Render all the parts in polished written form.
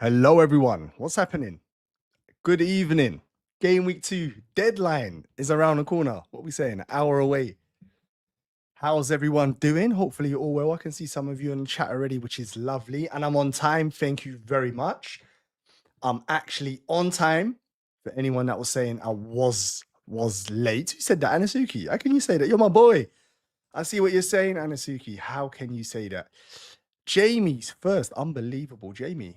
Hello, everyone. What's happening? Good evening. Game week 2 deadline is around the corner. What are we saying? An hour away. How's everyone doing? Hopefully you're all well. I can see some of you in the chat already, which is lovely. And I'm on time. Thank you very much. I'm actually on time. For anyone that was saying I was late. Who said that? Anasuki. How can you say that? You're my boy. I see what you're saying, Anasuki. How can you say that? Jamie's first. Unbelievable, Jamie.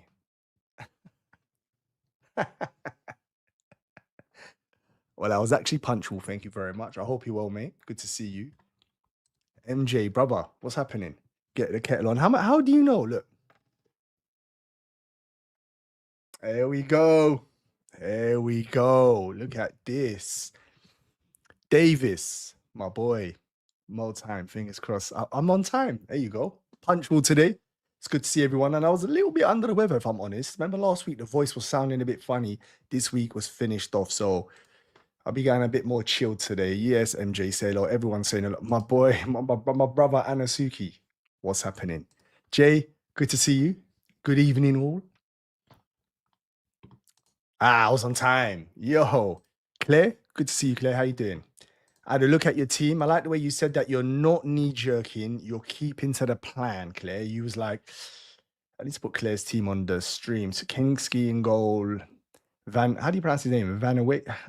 Well, I was actually punctual. Thank you very much. I hope you're well, mate. Good to see you. MJ, brother, what's happening? Get the kettle on. How do you know? Look. There we go. There we go. Look at this. Davis, my boy. More time. Fingers crossed. I'm on time. There you go. Punctual today. It's good to see everyone. And I was a little bit under the weather, if I'm honest. Remember last week, the voice was sounding a bit funny. This week was finished off. So I'll be going a bit more chilled today. Yes, MJ, say hello. Everyone's saying hello. My boy, my brother Anasuki. What's happening? Jay, good to see you. Good evening, all. I was on time. Yo, Claire, good to see you, Claire. How you doing? I had a look at your team. I like the way you said that you're not knee-jerking. You're keeping to the plan, Claire. You was like, I need to put Claire's team on the stream. So Kingski in goal. How do you pronounce his name? I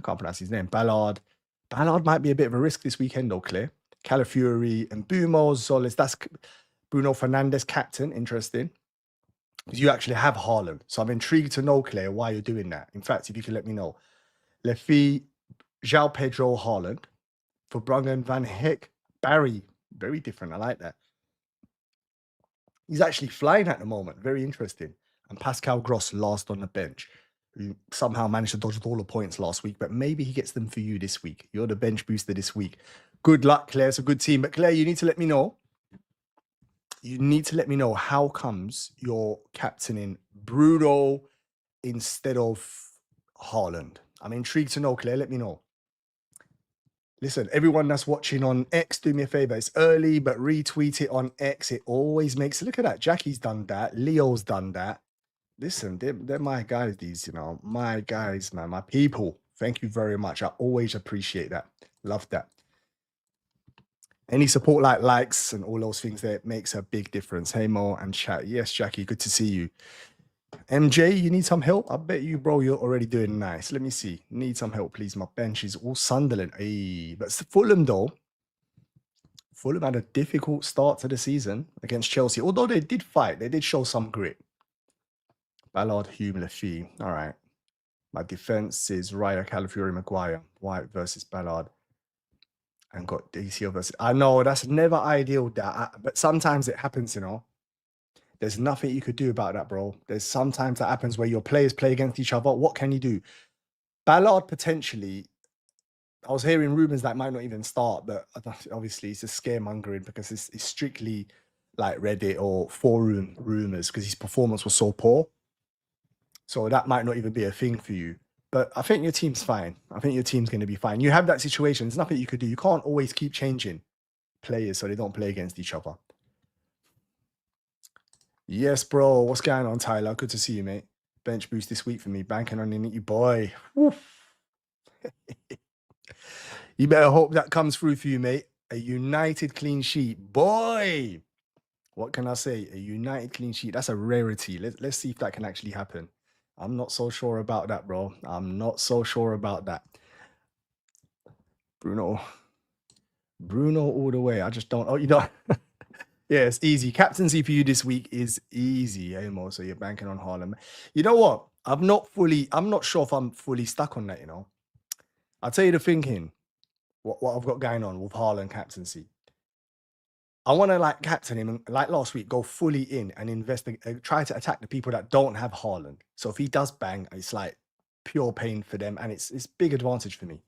can't pronounce his name. Ballard. Ballard might be a bit of a risk this weekend, though, Claire. Calafiori and Bumo, Solis. That's Bruno Fernandes, captain. Interesting. Because you actually have Haaland. So I'm intrigued to know, Claire, why you're doing that. In fact, if you can let me know. Lefi, João Pedro, Haaland. For Brungen, Van Heck, Barry. Very different. I like that. He's actually flying at the moment. Very interesting. And Pascal Gross last on the bench, who somehow managed to dodge all the points last week, but maybe he gets them for you this week. You're the bench booster this week. Good luck, Claire. It's a good team. But Claire, you need to let me know. You need to let me know how comes you're captaining Bruno instead of Haaland. I'm intrigued to know, Claire. Let me know. Listen, everyone that's watching on X, do me a favor. It's early, but retweet it on X. It always makes... Look at that. Jackie's done that. Leo's done that. Listen, they're my guys, these, you know. My guys, man. My people. Thank you very much. I always appreciate that. Love that. Any support like likes and all those things there makes a big difference. Hey, Mo and chat. Yes, Jackie, good to see you. MJ, you need some help? I bet you, bro, you're already doing nice. Let me see. Need some help, please. My bench is all Sunderland. Hey, but Fulham, though. Fulham had a difficult start to the season against Chelsea. Although they did fight, they did show some grit. Ballard, Hume, Lafitte. All right. My defense is Raya, Calafiori, Maguire. White versus Ballard. And got DCO versus... I know, that's never ideal, but sometimes it happens, you know. There's nothing you could do about that, bro. There's sometimes that happens where your players play against each other. What can you do? Ballard potentially... I was hearing rumors that might not even start, but obviously it's just scaremongering because it's strictly like Reddit or forum rumors because his performance was so poor. So that might not even be a thing for you. But I think your team's fine. I think your team's going to be fine. You have that situation. There's nothing you could do. You can't always keep changing players so they don't play against each other. Yes, bro. What's going on, Tyler? Good to see you, mate. Bench boost this week for me. Banking on you, boy. You better hope that comes through for you, mate. A united clean sheet. Boy! What can I say? A united clean sheet. That's a rarity. Let's see if that can actually happen. I'm not so sure about that, bro. I'm not so sure about that. Bruno all the way. I just don't... Oh, you know... Yeah, it's easy. Captaincy for you this week is easy, Amo. So you're banking on Haaland. You know what? I'm not sure if I'm fully stuck on that, you know. I'll tell you the thinking, what I've got going on with Haaland captaincy. I want to like captain him and like last week, go fully in and try to attack the people that don't have Haaland. So if he does bang, it's like pure pain for them and it's big advantage for me.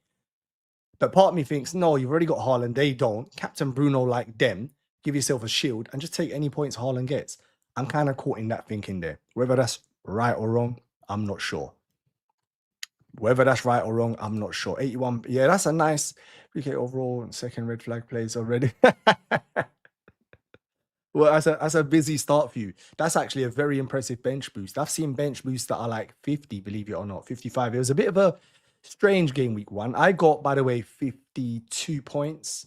But part of me thinks, no, you've already got Haaland. They don't. Captain Bruno like them. Give yourself a shield and just take any points Haaland gets. I'm kind of caught in that thinking there. Whether that's right or wrong, I'm not sure. Whether that's right or wrong, I'm not sure. 81. Yeah, that's a nice 3K overall. Second red flag plays already. Well, as a busy start for you, that's actually a very impressive bench boost. I've seen bench boosts that are like 50, believe it or not, 55. It was a bit of a strange game week one. I got, by the way, 52 points.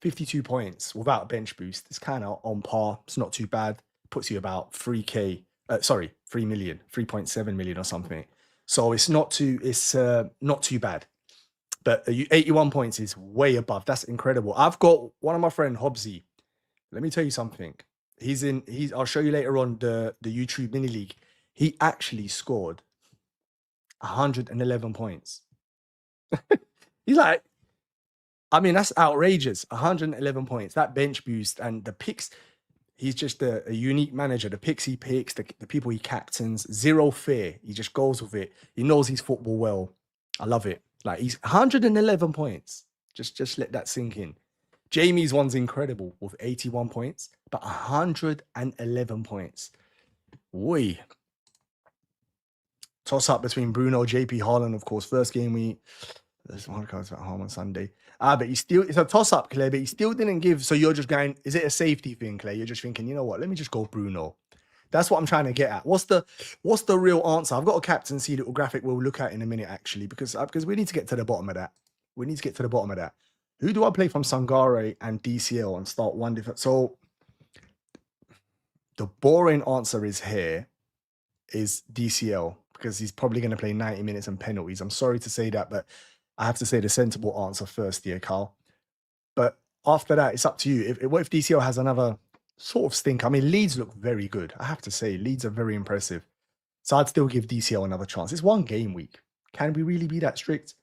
52 points without a bench boost. It's kind of on par. It's not too bad. Puts you about 3K, sorry, 3 million, 3.7 million or something. So it's not too bad. But 81 points is way above. That's incredible. I've got one of my friend Hobbsy. Let me tell you something. I'll show you later on the YouTube mini league. He actually scored 111 points. He's like, I mean, that's outrageous. 111 points. That bench boost and the picks. He's just a unique manager. The picks he picks, the people he captains, zero fear. He just goes with it. He knows his football well. I love it. Like, he's 111 points. Just let that sink in. Jamie's one's incredible with 81 points, but 111 points. Oi. Toss up between Bruno, JP, Haaland, of course. First game week. There's one card's at home on Sunday. But it's a toss up, Claire, but he still didn't give. So you're just going, is it a safety thing, Claire? You're just thinking, you know what? Let me just go Bruno. That's what I'm trying to get at. What's the real answer? I've got a captaincy little graphic we'll look at in a minute, actually, because we need to get to the bottom of that. We need to get to the bottom of that. Who do I play from Sangare and DCL and start one different? So the boring answer is DCL, because he's probably going to play 90 minutes and penalties. I'm sorry to say that, but I have to say the sensible answer first here, Carl. But after that, it's up to you. What if DCL has another sort of stink? I mean, Leeds look very good. I have to say, Leeds are very impressive. So I'd still give DCL another chance. It's one game week. Can we really be that strict?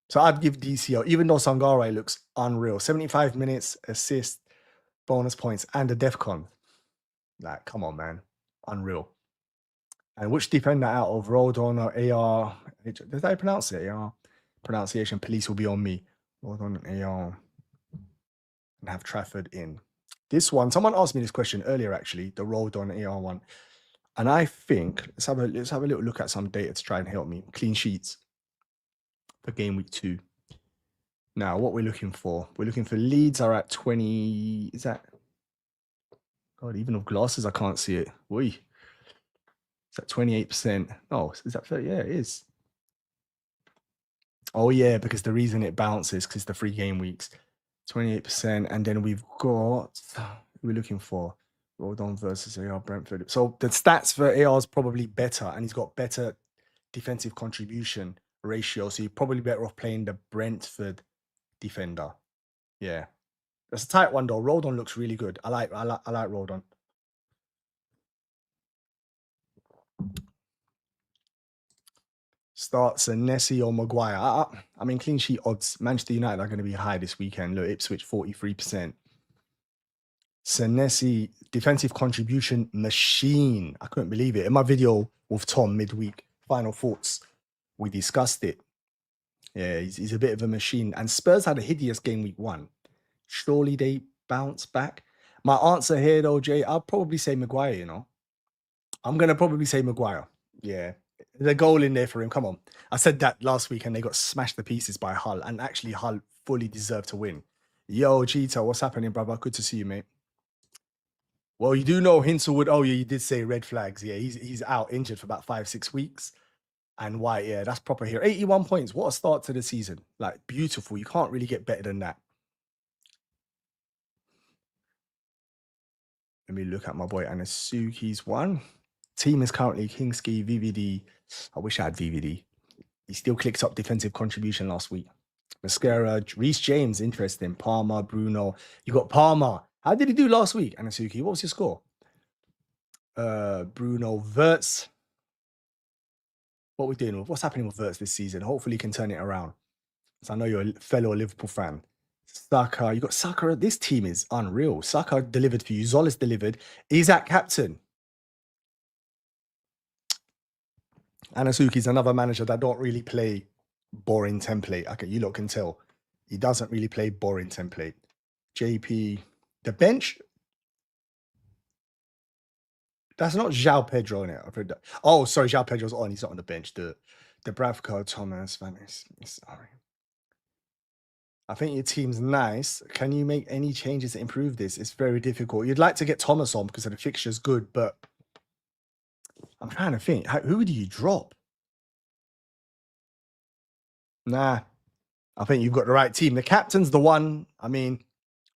So I'd give DCL, even though Sangare looks unreal. 75 minutes, assist, bonus points, and a DEFCON. Like, come on, man. Unreal. And which defender out of Rodon or AR? Did I pronounce it? AR? Pronunciation police will be on me. Rodon, AR. And have Trafford in. This one, someone asked me this question earlier, actually, the Rodon AR one. And I think, let's have a little look at some data to try and help me. Clean sheets for game week 2. Now, what we're looking for Leeds are at 20. Is that? God, even with glasses, I can't see it. Wee. Is that 28%? Oh, is that 30? Yeah, it is. Oh, yeah, because the reason it bounces because it's the 3 game weeks. 28%. And then we're looking for Rodon versus AR Brentford. So the stats for AR is probably better, and he's got better defensive contribution ratio. So you're probably better off playing the Brentford defender. Yeah. That's a tight one though. Rodon looks really good. I like Rodon. Start Senesi or Maguire. I mean, clean sheet odds. Manchester United are going to be high this weekend. Look, Ipswich 43%. Senesi, defensive contribution machine. I couldn't believe it. In my video with Tom midweek, final thoughts, we discussed it. Yeah, he's a bit of a machine. And Spurs had a hideous game week 1. Surely they bounce back. My answer here, though, Jay, I'll probably say Maguire, you know. I'm going to probably say Maguire. Yeah. There's a goal in there for him. Come on. I said that last week and they got smashed to pieces by Hull. And actually, Hull fully deserved to win. Yo, Cheetah, what's happening, brother? Good to see you, mate. Well, you do know Hinselwood. Oh, yeah, you did say red flags. Yeah, he's out injured for about 5-6 weeks. And White, yeah, that's proper here. 81 points. What a start to the season. Like, beautiful. You can't really get better than that. Let me look at my boy Anasuki's one. Team is currently Kingski, VVD. I wish I had VVD. He still clicked up defensive contribution last week. Mascara, Reece James, interesting. Palmer, Bruno. You got Palmer. How did he do last week, Anasuki? What was your score? Bruno, Verts. What are we doing with? What's happening with Verts this season? Hopefully he can turn it around. So I know you're a fellow Liverpool fan. Saka, you got Saka. This team is unreal. Saka delivered for you. Zolis delivered. Isak captain. Anasuki's another manager that don't really play boring template. Okay, you lot can tell. He doesn't really play boring template. JP, the bench. That's not João Pedro in it. I've heard that. Oh, sorry, João Pedro's on. He's not on the bench. The Bravco, Thomas, Vanis. Sorry. I think your team's nice. Can you make any changes to improve this? It's very difficult. You'd like to get Thomas on because of the fixture's good, but I'm trying to think. Who do you drop? Nah, I think you've got the right team. The captain's the one. I mean,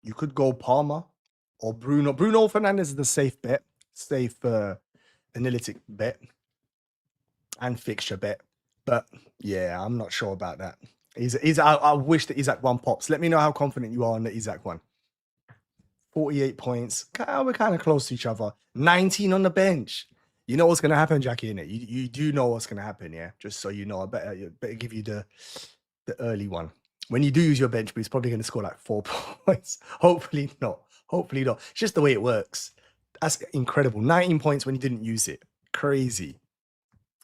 you could go Palmer or Bruno. Bruno Fernandes is the safe bet, safe analytic bet and fixture bet. But yeah, I'm not sure about that. I wish that Isaac one pops. Let me know how confident you are on the Isaac one. 48 points. We're kind of close to each other. 19 on the bench. You know what's going to happen, Jackie, innit? You do know what's going to happen, yeah? Just so you know, I better give you the early one. When you do use your bench boost, it's probably going to score like 4 points. Hopefully not. Hopefully not. It's just the way it works. That's incredible. 19 points when you didn't use it. Crazy.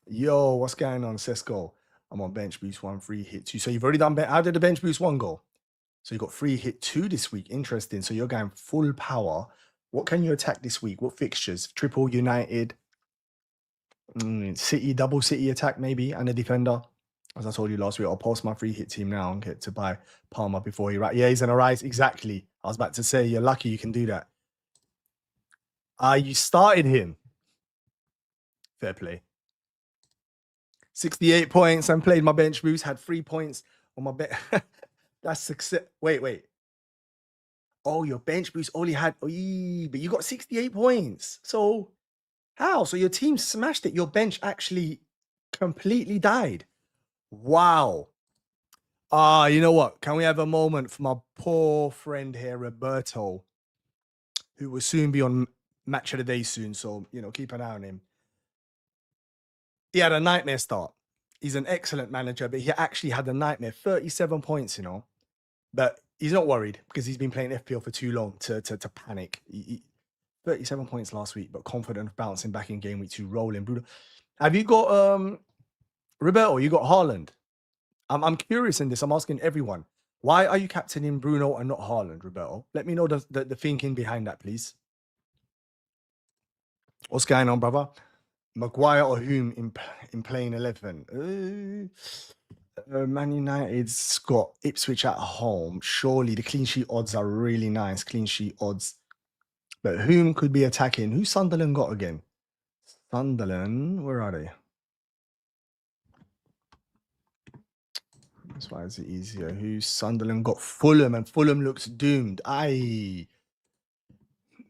Yo, what's going on, Sesko? I'm on bench boost 1, free hit 2. So you've already done, how did the bench boost 1 go? So you got free hit 2 this week. Interesting. So you're going full power. What can you attack this week? What fixtures? Triple United, City, double City attack maybe, and a defender. As I told you last week, I'll post my free hit team now and get to buy Palmer before he Yeah, he's gonna rise. Exactly. I was about to say, you're lucky you can do that. You started him. Fair play. 68 points and played my bench boost, had 3 points on my bet. That's success. Wait. Oh, your bench boost only had, but you got 68 points. So how? So your team smashed it. Your bench actually completely died. Wow. You know what? Can we have a moment for my poor friend here, Roberto, who will soon be on Match of the Day soon. So, keep an eye on him. He had a nightmare start. He's an excellent manager, but he actually had a nightmare. 37 points, But he's not worried because he's been playing FPL for too long to panic. 37 points last week, but confident of bouncing back in game week 2, rolling. Bruno. Have you got Roberto? You got Haaland? I'm curious in this. I'm asking everyone. Why are you captaining Bruno and not Haaland, Roberto? Let me know the thinking behind that, please. What's going on, brother? Maguire or whom in playing 11? Man United's got Ipswich at home. Surely the clean sheet odds are really nice. Clean sheet odds. But whom could be attacking? Who's Sunderland got again? Sunderland, where are they? That's why it's easier. Who's Sunderland got? Fulham, and Fulham looks doomed. Again,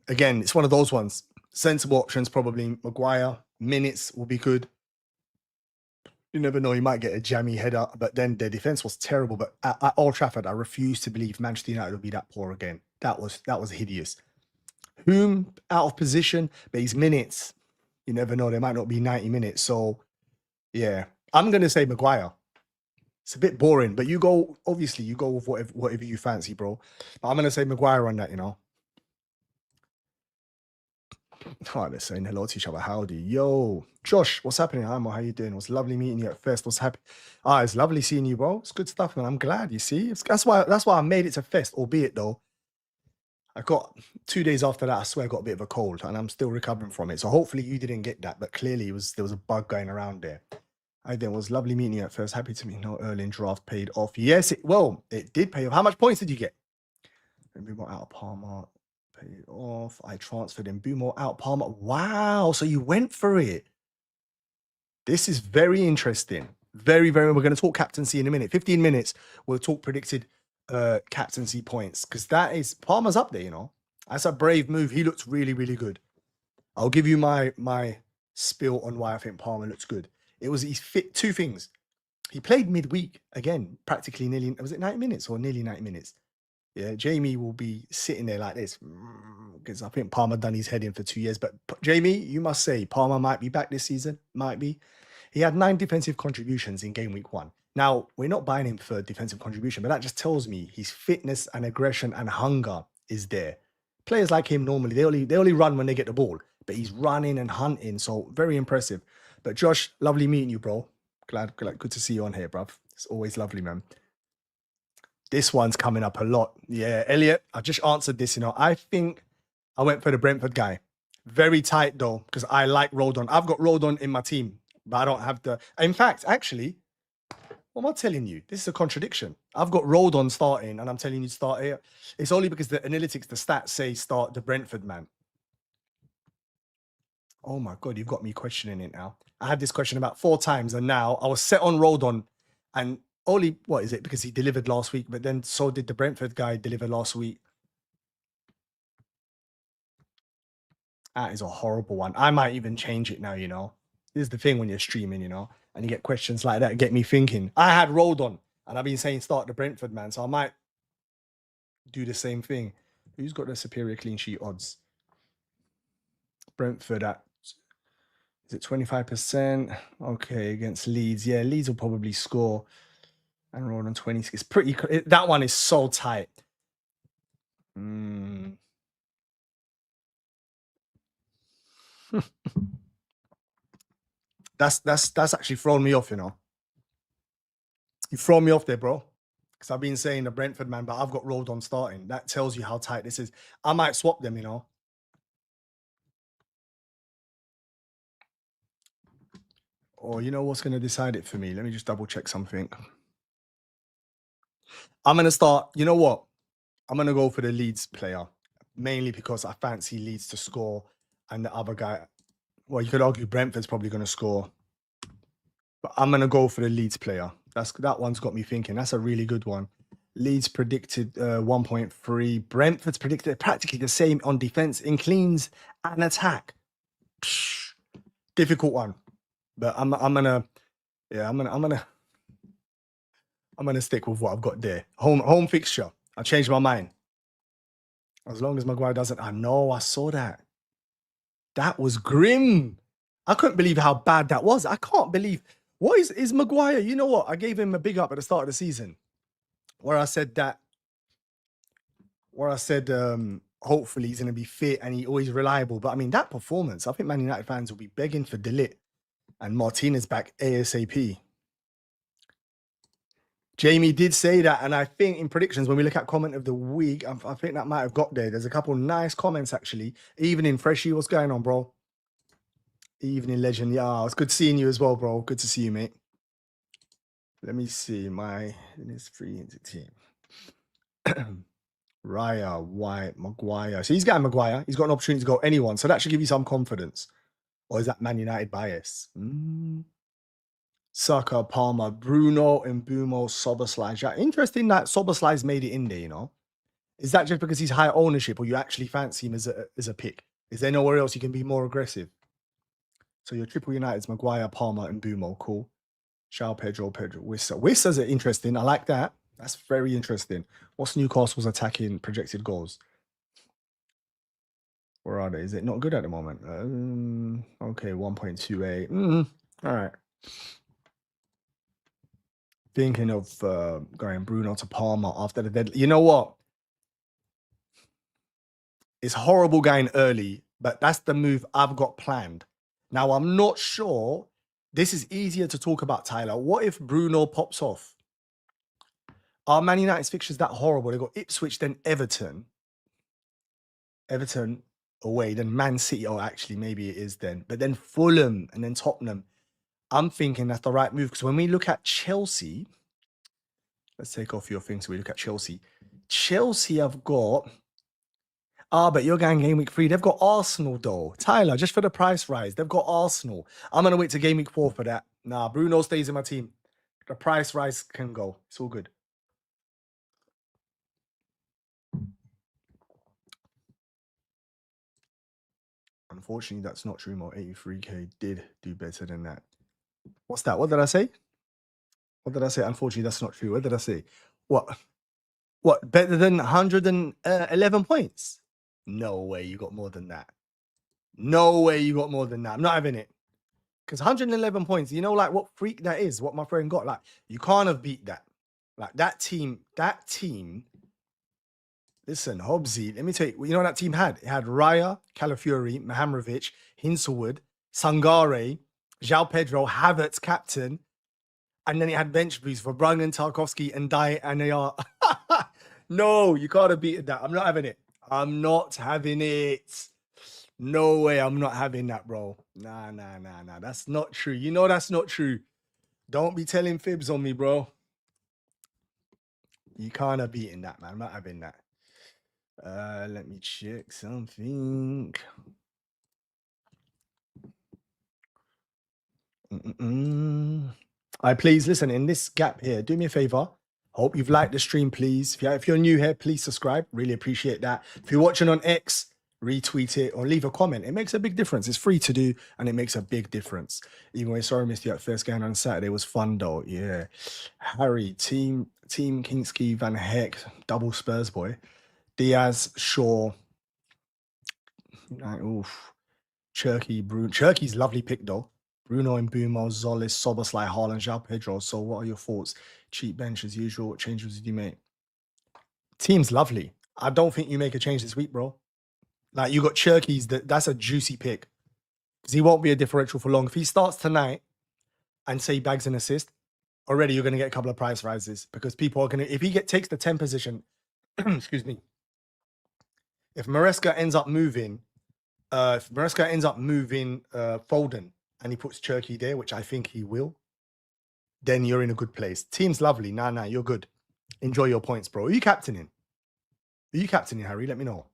it's one of those ones. Sensible options, probably Maguire. Minutes will be good. You never know, you might get a jammy header, but then their defense was terrible. But at Old Trafford, I refuse to believe Manchester United will be that poor again. That was hideous. Whom out of position, but his minutes, you never know, they might not be 90 minutes. So yeah, I'm gonna say Maguire. It's a bit boring, but you go with whatever you fancy, bro. But I'm gonna say Maguire on that, Oh, they're saying hello to each other. Howdy. Yo, Josh, what's happening? Imo, how you doing? It was lovely meeting you at Fest. What's happy? It's lovely seeing you, bro. It's good stuff, man. I'm glad, you see. That's why I made it to Fest, albeit though. I got 2 days after that, I swear I got a bit of a cold and I'm still recovering from it. So hopefully you didn't get that, but clearly there was a bug going around there. It was lovely meeting you at First. Happy to meet you. Early in draft paid off. Yes, it did pay off. How much points did you get? Bumo out Palmer paid off. I transferred in Bumo out Palmer. Wow. So you went for it. This is very interesting. Very, very. We're going to talk captaincy in a minute. 15 minutes. We'll talk predicted captaincy points because Palmer's up there. That's a brave move. He looks really, really good. I'll give you my spiel on why I think Palmer looks good. He's fit 2 things. He played midweek again, practically nearly. Was it 90 minutes or nearly 90 minutes? Yeah, Jamie will be sitting there like this because I think Palmer done his head in for 2 years. But Jamie, you must say Palmer might be back this season. Might be. He had 9 defensive contributions in game week 1. Now, we're not buying him for defensive contribution, but that just tells me his fitness and aggression and hunger is there. Players like him normally, they only run when they get the ball, but he's running and hunting, so very impressive. But Josh, lovely meeting you, bro. Glad, good to see you on here, bruv. It's always lovely, man. This one's coming up a lot. Yeah, Elliot, I just answered this, I think I went for the Brentford guy. Very tight, though, because I like Rodon. I've got Rodon in my team, but I don't have the... In fact, actually, what am I telling you? This is a contradiction. I've got Rodon starting, and I'm telling you to start here. It's only because the analytics, the stats say start the Brentford man. Oh my God, you've got me questioning it now. I had this question about 4 times, and now I was set on Rodon, and only, what is it? Because he delivered last week, but then so did the Brentford guy deliver last week. That is a horrible one. I might even change it now, you know. This is the thing when you're streaming, you know, and you get questions like that, get me thinking. I had Rodon, and I've been saying start the Brentford man, so I might do the same thing. Who's got the superior clean sheet odds? Brentford at, is it 25%? Okay, against Leeds. Yeah, Leeds will probably score. And roll on 20. It's pretty, that one is so tight. That's actually thrown me off, you know. You thrown me off there, bro. Because I've been saying the Brentford man, but I've got Rodon starting. That tells you how tight this is. I might swap them, you know. Or you know what's going to decide it for me? Let me just double check something. I'm going to start, you know what? I'm going to go for the Leeds player. Mainly because I fancy Leeds to score. And the other guy, well, you could argue Brentford's probably going to score. But I'm going to go for the Leeds player. That one's got me thinking. That's a really good one. Leeds predicted 1.3. Brentford's predicted practically the same on defense in cleans and attack. Psh, difficult one. But I'm gonna stick with what I've got there. Home fixture. I changed my mind. As long as Maguire doesn't. I know, I saw that. That was grim. I couldn't believe how bad that was. I can't believe. What is Maguire? You know what? I gave him a big up at the start of the season. Where I said hopefully he's going to be fit and he's always reliable. But I mean, that performance, I think Man United fans will be begging for De Ligt and Martinez back ASAP. Jamie did say that, and I think in predictions, when we look at comment of the week, I think that might have got there. There's a couple nice comments, actually. Evening, Freshie, what's going on, bro? Evening, Legend. Yeah, it's good seeing you as well, bro. Good to see you, mate. Let me see. It's free into team. Raya, White, Maguire. So he's got Maguire. He's got an opportunity to go anyone. So that should give you some confidence. Or is that Man United bias? Saka, Palmer, Bruno, Mbumo, Soboslai. Interesting that Soboslai's made it in there, you know. Is that just because he's high ownership or you actually fancy him as a pick? Is there nowhere else you can be more aggressive? So your triple United's Maguire, Palmer, and Mbumo. Cool. João Pedro, Wissa. Wissa's interesting. I like that. That's very interesting. What's Newcastle's attacking projected goals? Where are they? Is it not good at the moment? Okay, 1.28. All right. Thinking of going Bruno to Palmer after the deadline. You know what? It's horrible going early, but that's the move I've got planned. Now, I'm not sure. This is easier to talk about, Tyler. What if Bruno pops off? Are Man United's fixtures that horrible? They got Ipswich, then Everton. Everton away, then Man City. Oh, actually, maybe it is then. But then Fulham and then Tottenham. I'm thinking that's the right move because when we look at Chelsea, let's take off your thing so we look at Chelsea. Chelsea have got... but you're going game week 3. They've got Arsenal, though. Tyler, just for the price rise, they've got Arsenal. I'm going to wait to game week 4 for that. Nah, Bruno stays in my team. The price rise can go. It's all good. Unfortunately, that's not true. Mo 83k did do better than that. What's that? What did I say? What did I say? Unfortunately, that's not true. What did I say? What? Better than 111 points? No way you got more than that. No way you got more than that. I'm not having it. Because 111 points, you know, like what freak that is, what my friend got. Like, you can't have beat that. Like, that team, listen, Hobbsy, let me tell you, you know what that team had? It had Raya, Calafiori, Mahamrovic, Hinselwood, Sangare, João Pedro, Havertz, captain, and then it had bench boost for Brangan, Tarkovsky, and Dai, and they are... No, you can't have beaten that. I'm not having it. I'm not having it. No way, I'm not having that, bro. Nah. That's not true. You know that's not true. Don't be telling fibs on me, bro. You can't have beaten that, man. I'm not having that. Let me check something. All right, please listen. In this gap here, do me a favor. Hope you've liked the stream, please. If you're new here, please subscribe. Really appreciate that. If you're watching on X, retweet it or leave a comment. It makes a big difference. It's free to do, and it makes a big difference. Even when sorry, missed you at first game on Saturday, it was fun though. Yeah, Harry, team Kingsky, Van Heck, double Spurs boy, Diaz, Shaw. Oof. Cherky, Bruno. Cherky's lovely pick though. Bruno and Bumo, Zolis, Soboslai, Haaland, João Pedro. So what are your thoughts? Cheap bench as usual. What changes did you make? Team's lovely. I don't think you make a change this week, bro. Like you got Cherky's, that's a juicy pick. Because he won't be a differential for long. If he starts tonight and say bags an assist, already you're going to get a couple of price rises because people are going to, if he takes the 10 position, excuse me, if Maresca ends up moving Foden and he puts Cherky there, which I think he will, then you're in a good place. Team's lovely. Nah, you're good. Enjoy your points, bro. Are you captaining? Harry? Let me know.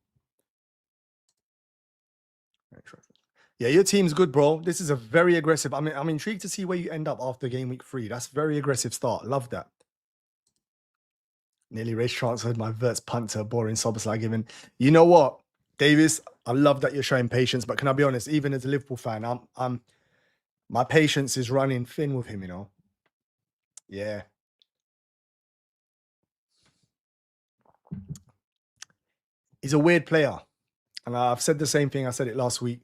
Yeah, your team's good, bro. This is a very aggressive. I'm intrigued to see where you end up after game week 3. That's very aggressive start. Love that. Nearly race transferred my Verts punter, boring Soboslai given. You know what, Davis? I love that you're showing patience, but can I be honest? Even as a Liverpool fan, my patience is running thin with him. You know. Yeah. He's a weird player, and I've said the same thing. I said it last week.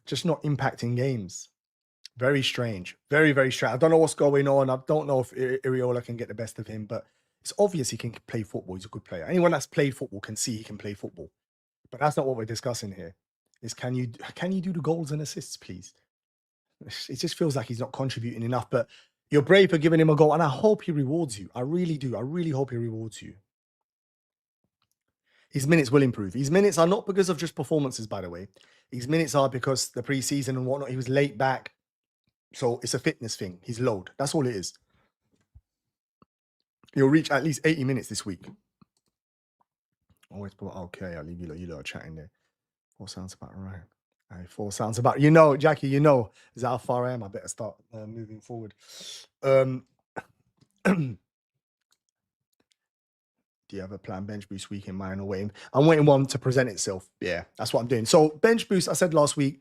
Just not impacting games. Very strange. Very, very strange. I don't know what's going on. I don't know if Iriola can get the best of him, but it's obvious he can play football. He's a good player. Anyone that's played football can see he can play football. But that's not what we're discussing here. Is can you do the goals and assists, please? It just feels like he's not contributing enough. But you're brave for giving him a goal, and I hope he rewards you. I really do. I really hope he rewards you. His minutes will improve. His minutes are not because of just performances, by the way. His minutes are because the preseason and whatnot, he was late back. So it's a fitness thing. He's load. That's all it is. He'll reach at least 80 minutes this week. Always put, okay, I'll leave you lot chatting there. 4 sounds about right. 4 sounds about, Jackie, is that how far I am? I better start moving forward. Do you have a planned bench boost week in mind or waiting? I'm waiting one to present itself. Yeah, that's what I'm doing. So bench boost, I said last week,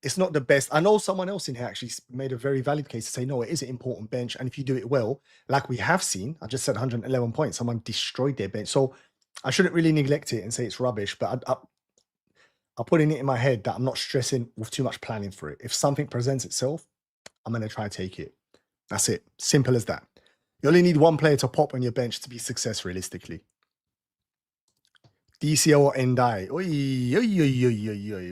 it's not the best. I know someone else in here actually made a very valid case to say, no, it is an important bench. And if you do it well, like we have seen, I just said 111 points, someone destroyed their bench. So I shouldn't really neglect it and say it's rubbish, but I'm putting it in my head that I'm not stressing with too much planning for it. If something presents itself, I'm going to try to take it. That's it. Simple as that. You only need one player to pop on your bench to be success realistically. DCL or Ndai.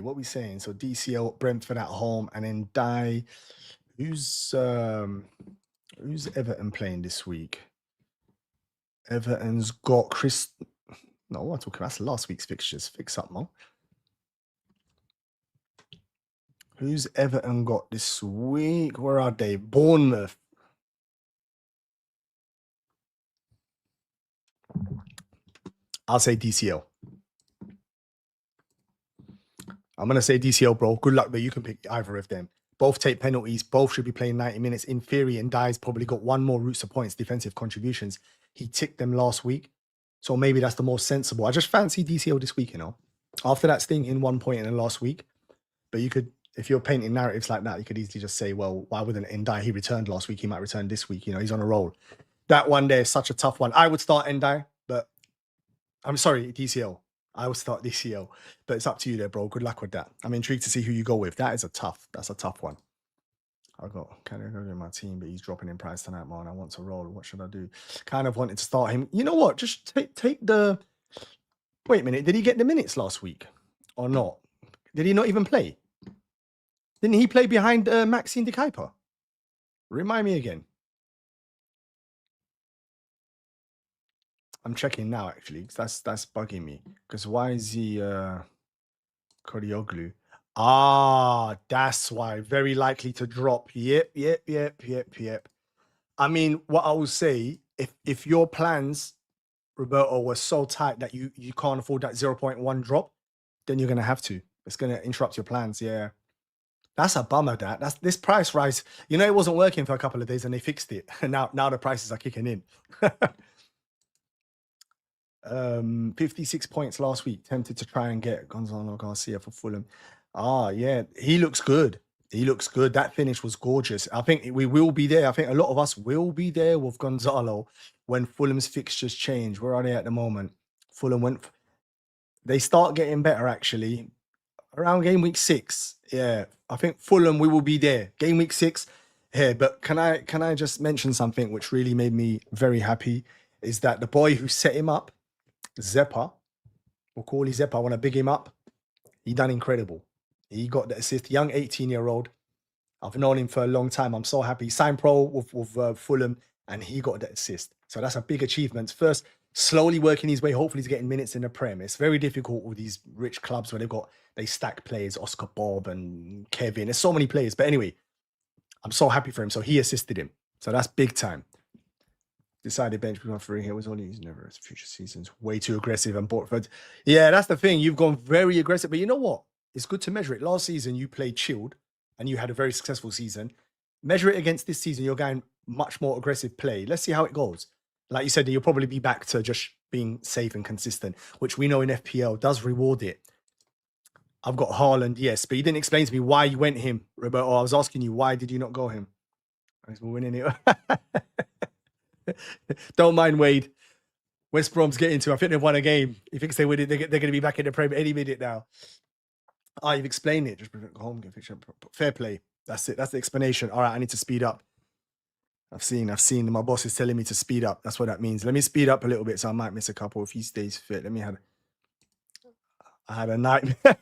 What are we saying? So DCL, Brentford at home, and then Ndai. Who's Everton playing this week? Everton's got Chris. No, what I'm talking about? That's last week's fixtures. Fix up, Mo. Who's Everton got this week? Where are they? Bournemouth. I'll say DCL. I'm going to say DCL, bro. Good luck, but you can pick either of them. Both take penalties. Both should be playing 90 minutes. In theory, and Ndai's probably got one more routes of points, defensive contributions. He ticked them last week. So maybe that's the most sensible. I just fancy DCL this week, After that stinking 1 point in the last week. But you could, if you're painting narratives like that, you could easily just say, well, why wouldn't Ndai? He returned last week. He might return this week. He's on a roll. That one there is such a tough one. I would start Ndai, but I'm sorry, DCL. I would start DCL, but it's up to you there, bro. Good luck with that. I'm intrigued to see who you go with. That's a tough one. Can I go to my team, but he's dropping in price tonight, man. I want to roll. What should I do? Kind of wanted to start him. You know what? Just take the... Wait a minute. Did he get the minutes last week or not? Did he not even play? Didn't he play behind Maxine de Kuiper? Remind me again. I'm checking now, actually. That's bugging me. Because why is he Kodioglu? Ah, that's why. Very likely to drop. Yep. I mean, what I will say, if your plans, Roberto, were so tight that you can't afford that 0.1 drop, then you're gonna have to. It's gonna interrupt your plans. Yeah. That's a bummer, that. That's this price rise. You know, it wasn't working for a couple of days and they fixed it. And now the prices are kicking in. 56 points last week. Tempted to try and get Gonzalo Garcia for Fulham. Ah, yeah, he looks good. He looks good. That finish was gorgeous. I think we will be there. I think a lot of us will be there with Gonzalo when Fulham's fixtures change. Where are they at the moment? Fulham they start getting better actually around game week 6. Yeah, I think Fulham, we will be there. Game week 6 here. But can I just mention something which really made me very happy? Is that the boy who set him up, Zeppa, we'll call him Zeppa, I want to big him up. He done incredible. He got the assist, young 18-year-old. I've known him for a long time. I'm so happy. He signed pro with Fulham and he got the assist. So that's a big achievement. First, slowly working his way. Hopefully he's getting minutes in the Prem. It's very difficult with these rich clubs where they stack players, Oscar Bob and Kevin. There's so many players. But anyway, I'm so happy for him. So he assisted him. So that's big time. Decided bench for free here was only using never future seasons. Way too aggressive and bought for. Yeah, that's the thing. You've gone very aggressive. But you know what? It's good to measure it. Last season you played chilled and you had a very successful season. Measure it against this season. You're going much more aggressive play. Let's see how it goes. Like you said, you'll probably be back to just being safe and consistent, which we know in FPL does reward it. I've got Haaland, yes, but you didn't explain to me why you went him, Roberto. I was asking you, why did you not go him? We're winning it. Don't mind Wade. West Brom's getting to. I think they've won a game. He thinks they win it. They're going to be back in the Premier any minute now. Ah, you've explained it. Just prevent home get fixture. Fair play. That's it. That's the explanation. All right, I need to speed up. I've seen. My boss is telling me to speed up. That's what that means. Let me speed up a little bit so I might miss a couple if he stays fit. I had a nightmare.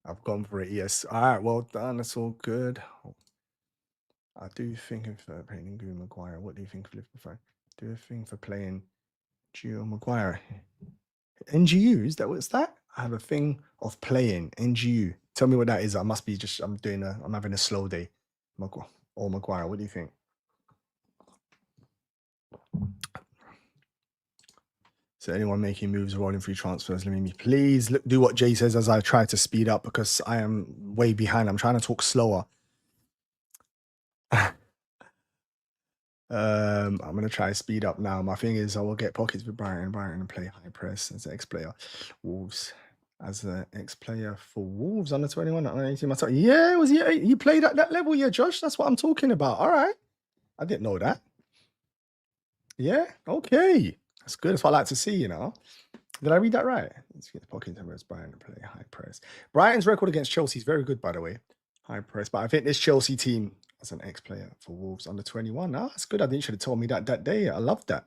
I've gone for it, yes. All right, well done. That's all good. I do think of playing Gio Maguire. What do you think of Liverpool? Do a thing for playing Gio Maguire. NGU, is that what's that? I have a thing of playing NGU. Tell me what that is. I must be just, I'm having a slow day. Or Maguire, what do you think? So anyone making moves, rolling free transfers, let me please do what Jay says as I try to speed up because I am way behind. I'm trying to talk slower. I'm gonna try to speed up now. My thing is I will get pockets with Brighton and play high press as an ex-player. Wolves as an ex-player for Wolves under 21, under 18 myself. Yeah, it was you played at that level, yeah, Josh. That's what I'm talking about. All right. I didn't know that. Yeah, okay. That's good. That's what I like to see, you know. Did I read that right? Let's get pockets with Brighton and play high press. Brighton's record against Chelsea is very good, by the way. High press. But I think this Chelsea team as an ex-player for Wolves under 21. Oh, that's good. I think you should have told me that day. I love that.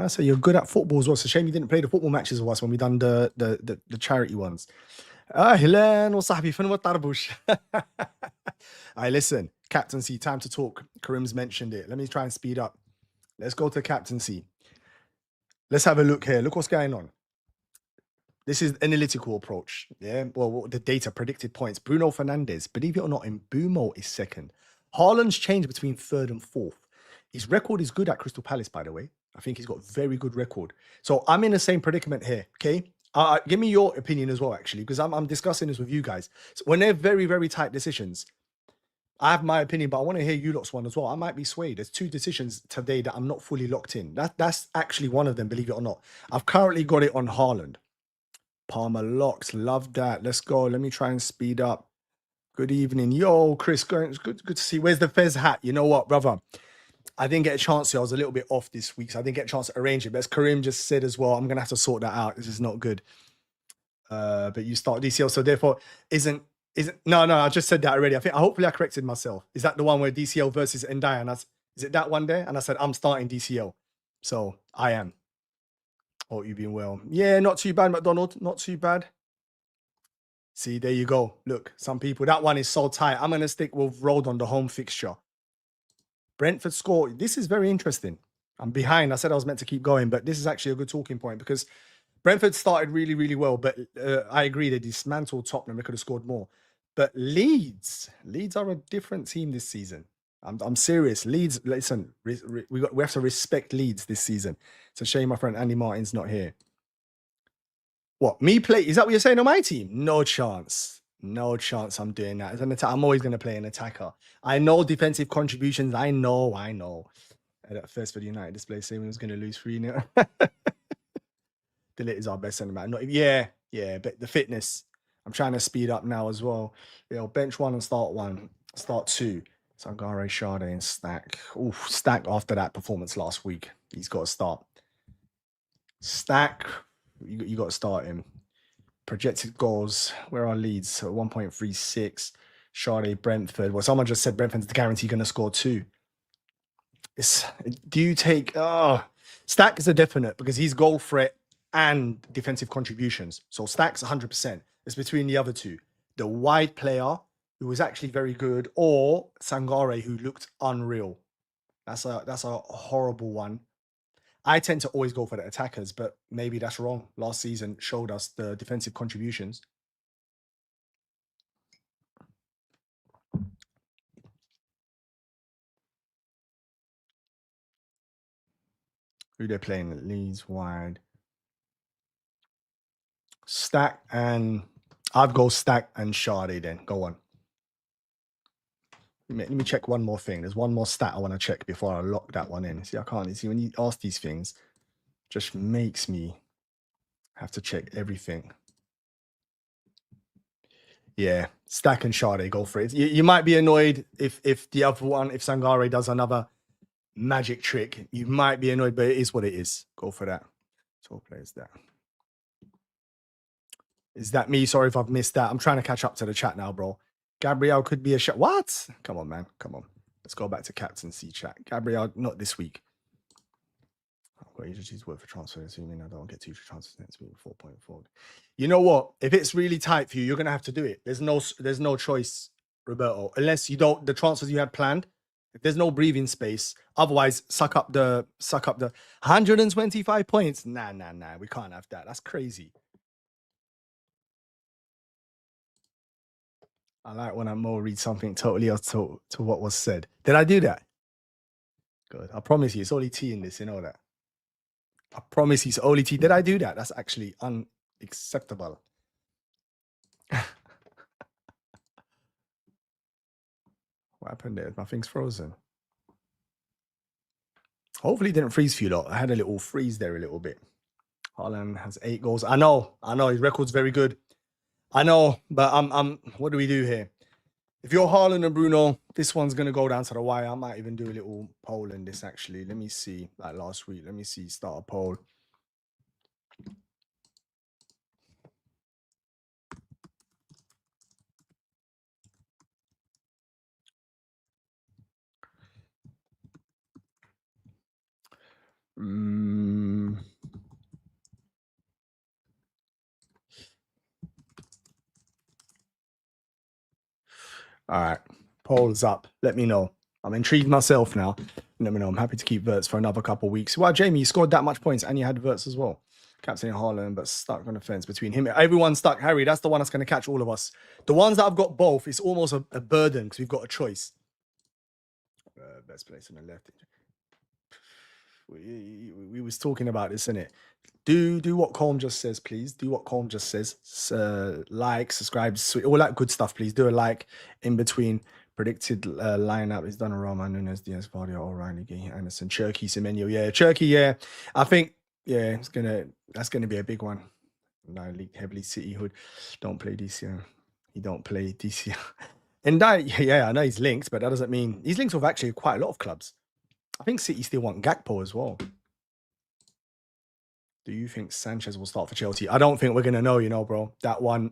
So you're good at football as well. It's a shame you didn't play the football matches with us when we done the charity ones. Ahlan wa sahbi fin wa tarbush. Alright, listen. Captaincy, time to talk. Karim's mentioned it. Let me try and speed up. Let's go to captaincy. Let's have a look here. Look what's going on. This is analytical approach. Yeah. Well, the data predicted points. Bruno Fernandes, believe it or not, Mbumo is second. Haaland's changed between third and fourth. His record is good at Crystal Palace, by the way. I think he's got a very good record. So I'm in the same predicament here. Okay. Give me your opinion as well, actually, because I'm discussing this with you guys. So when they're very, very tight decisions, I have my opinion, but I want to hear you lot's one as well. I might be swayed. There's 2 decisions today that I'm not fully locked in. That's actually one of them, believe it or not. I've currently got it on Haaland. Palmer locks. Love that. Let's go. Let me try and speed up. Good evening. Yo, Chris. It's good to see. Where's the Fez hat? You know what, brother? I didn't get a chance to. I was a little bit off this week, so I didn't get a chance to arrange it. But as Karim just said as well, I'm going to have to sort that out. This is not good. But you start DCL, so therefore isn't no, I just said that already. Hopefully I corrected myself. Is that the one where DCL versus Ndai? And is it that one there? And I said I'm starting DCL. So I am. Oh, you've been well. Yeah, not too bad, McDonald. Not too bad. See, there you go. Look, some people, that one is so tight. I'm going to stick with Rodon, the home fixture. Brentford score. This is very interesting. I'm behind. I said I was meant to keep going, but this is actually a good talking point because Brentford started really, really well. But I agree, they dismantled Tottenham. They could have scored more. But Leeds are a different team this season. I'm serious. Leeds, listen, we have to respect Leeds this season. It's a shame my friend Andy Martin's not here. What, me play? Is that what you're saying on my team? No chance. No chance I'm doing that. As an I'm always going to play an attacker. I know defensive contributions. I know. At first for the United display saying we was going to lose 3-0. Delete is our best centre back. Not yeah, but the fitness. I'm trying to speed up now as well. Bench 1 and start 2. Sangare, Sade, and Stack. Oof, Stack after that performance last week. He's got to start. Stack, you got to start him. Projected goals. Where are Leeds? So 1.36. Sade, Brentford. Well, someone just said Brentford's guaranteed going to score 2. Do you take... Stack is a definite because he's goal threat and defensive contributions. So Stack's 100%. It's between the other two. The wide player, who was actually very good, or Sangare, who looked unreal. That's a horrible one. I tend to always go for the attackers, but maybe that's wrong. Last season showed us the defensive contributions. Who they're playing? Leeds wide. Stack and... I'd go Stack and Sade then. Go on. Let me check one more thing. There's one more stat I want to check before I lock that one in. See, I can't. See, when you ask these things, just makes me have to check everything. Yeah, Stack and Sade, go for it. You might be annoyed if the other one, if Sangare does another magic trick. You might be annoyed, but it is what it is. Go for that. So players that. Is that me? Sorry if I've missed that. I'm trying to catch up to the chat now, bro. Gabriel could be a shot. What? Come on, man. Come on. Let's go back to captaincy chat. Gabriel, not this week. I've got agencies work for transfer, assuming I don't get 2 transfers next week, 4.4. You know what? If it's really tight for you, you're gonna have to do it. There's no choice, Roberto. Unless you don't the transfers you had planned. If there's no breathing space, otherwise suck up the 125 points. Nah. We can't have that. That's crazy. I like when Mo reads something totally else to what was said. Did I do that? Good. I promise you, it's only tea in this, you know that. I promise you, it's only tea. Did I do that? That's actually unacceptable. What happened there? My thing's frozen. Hopefully it didn't freeze for you lot. I had a little freeze there a little bit. Haaland has 8 goals. I know. His record's very good. I know, but what do we do here? If you're Haaland and Bruno, this one's going to go down to the wire. I might even do a little poll in this, actually. Let me see, like last week. Let me see, start a poll. All right, poll's up. Let me know. I'm intrigued myself now. Let me know. I'm happy to keep Verts for another couple of weeks. Well, Jamie, you scored that much points and you had Verts as well. Captain Haaland, but stuck on the fence between him. Everyone's stuck. Harry, that's the one that's going to catch all of us. The ones that I've got both, it's almost a burden because we've got a choice. Best place on the left. We was talking about this, innit? Do what Colm just says, please. Do what Colm just says. Like, subscribe, all that good stuff, please. Do a like in between. Predicted lineup is Donnarumma, Nunes, Diaz, Vardy, O'Reilly, Gay, Anderson, Cherky, Semenyo. Yeah, Cherky, yeah. I think, yeah, that's gonna be a big one. No, league heavily City Hood. Don't play DCR. He don't play DCR. And that, yeah, I know he's linked, but that doesn't mean he's linked with actually quite a lot of clubs. I think City still want Gakpo as well. Do you think Sanchez will start for Chelsea? I don't think we're going to know, you know, bro. That one,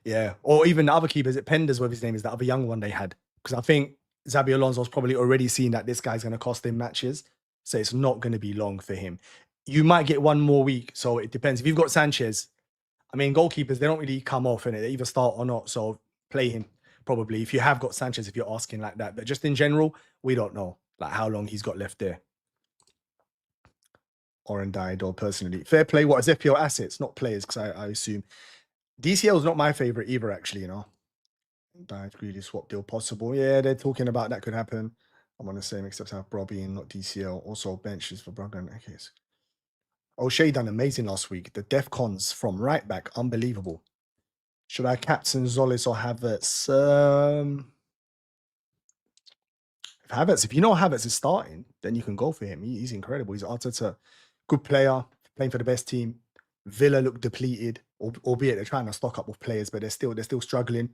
yeah. Or even the other keepers, Penders, whatever his name is, the other young one they had. Because I think Xabi Alonso's probably already seen that this guy's going to cost him matches. So it's not going to be long for him. You might get one more week. So it depends. If you've got Sanchez, I mean, goalkeepers, they don't really come off in it. They either start or not. So play him, probably. If you have got Sanchez, if you're asking like that. But just in general, we don't know like how long he's got left there. Oren died or personally. Fair play. What is FPL assets, not players? Because I assume DCL is not my favorite either, actually, you know. Died, greedy swap deal possible. Yeah, they're talking about that could happen. I'm on the same, except I have Robbie and not DCL. Also benches for Braga and okay. O'Shea done amazing last week. The def cons from right back, unbelievable. Should I captain Zolis or Havertz? If you know Havertz is starting, then you can go for him. He's incredible. He's Arteta, good player, playing for the best team. Villa look depleted, albeit they're trying to stock up with players, but they're still struggling.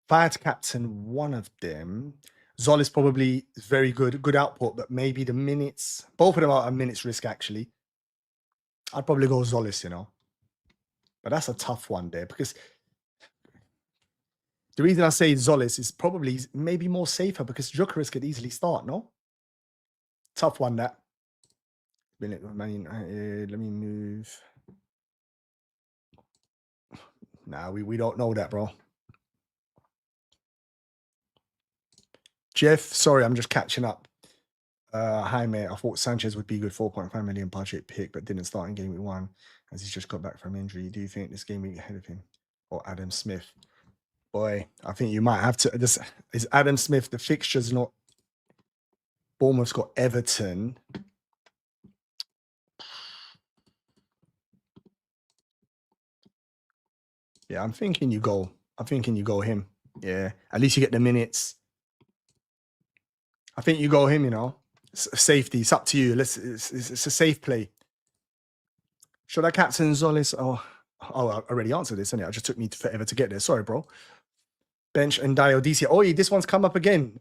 If I had to captain one of them, Zolis probably is very good output, but maybe the minutes, both of them are a minute's risk actually. I'd probably go Zolis, you know. But that's a tough one there because the reason I say Zolis is probably maybe more safer because Gyökeres could easily start, no? Tough one, that. Let me move. Nah, we don't know that, bro. Jeff, sorry, I'm just catching up. Hi, mate. I thought Sanchez would be a good 4.5 million budget pick, but didn't start in game week 1 as he's just got back from injury. Do you think this game week ahead of him or Adam Smith? Boy, I think you might have to. This is Adam Smith. The fixture's not. Bournemouth's got Everton. Yeah, I'm thinking you go him. Yeah, at least you get the minutes. I think you go him, you know. Safety, it's up to you. It's a safe play. Should I captain Zolis? Oh, I already answered this, innit? It just took me forever to get there. Sorry, bro. Bench and Dio DC. Oh, this one's come up again.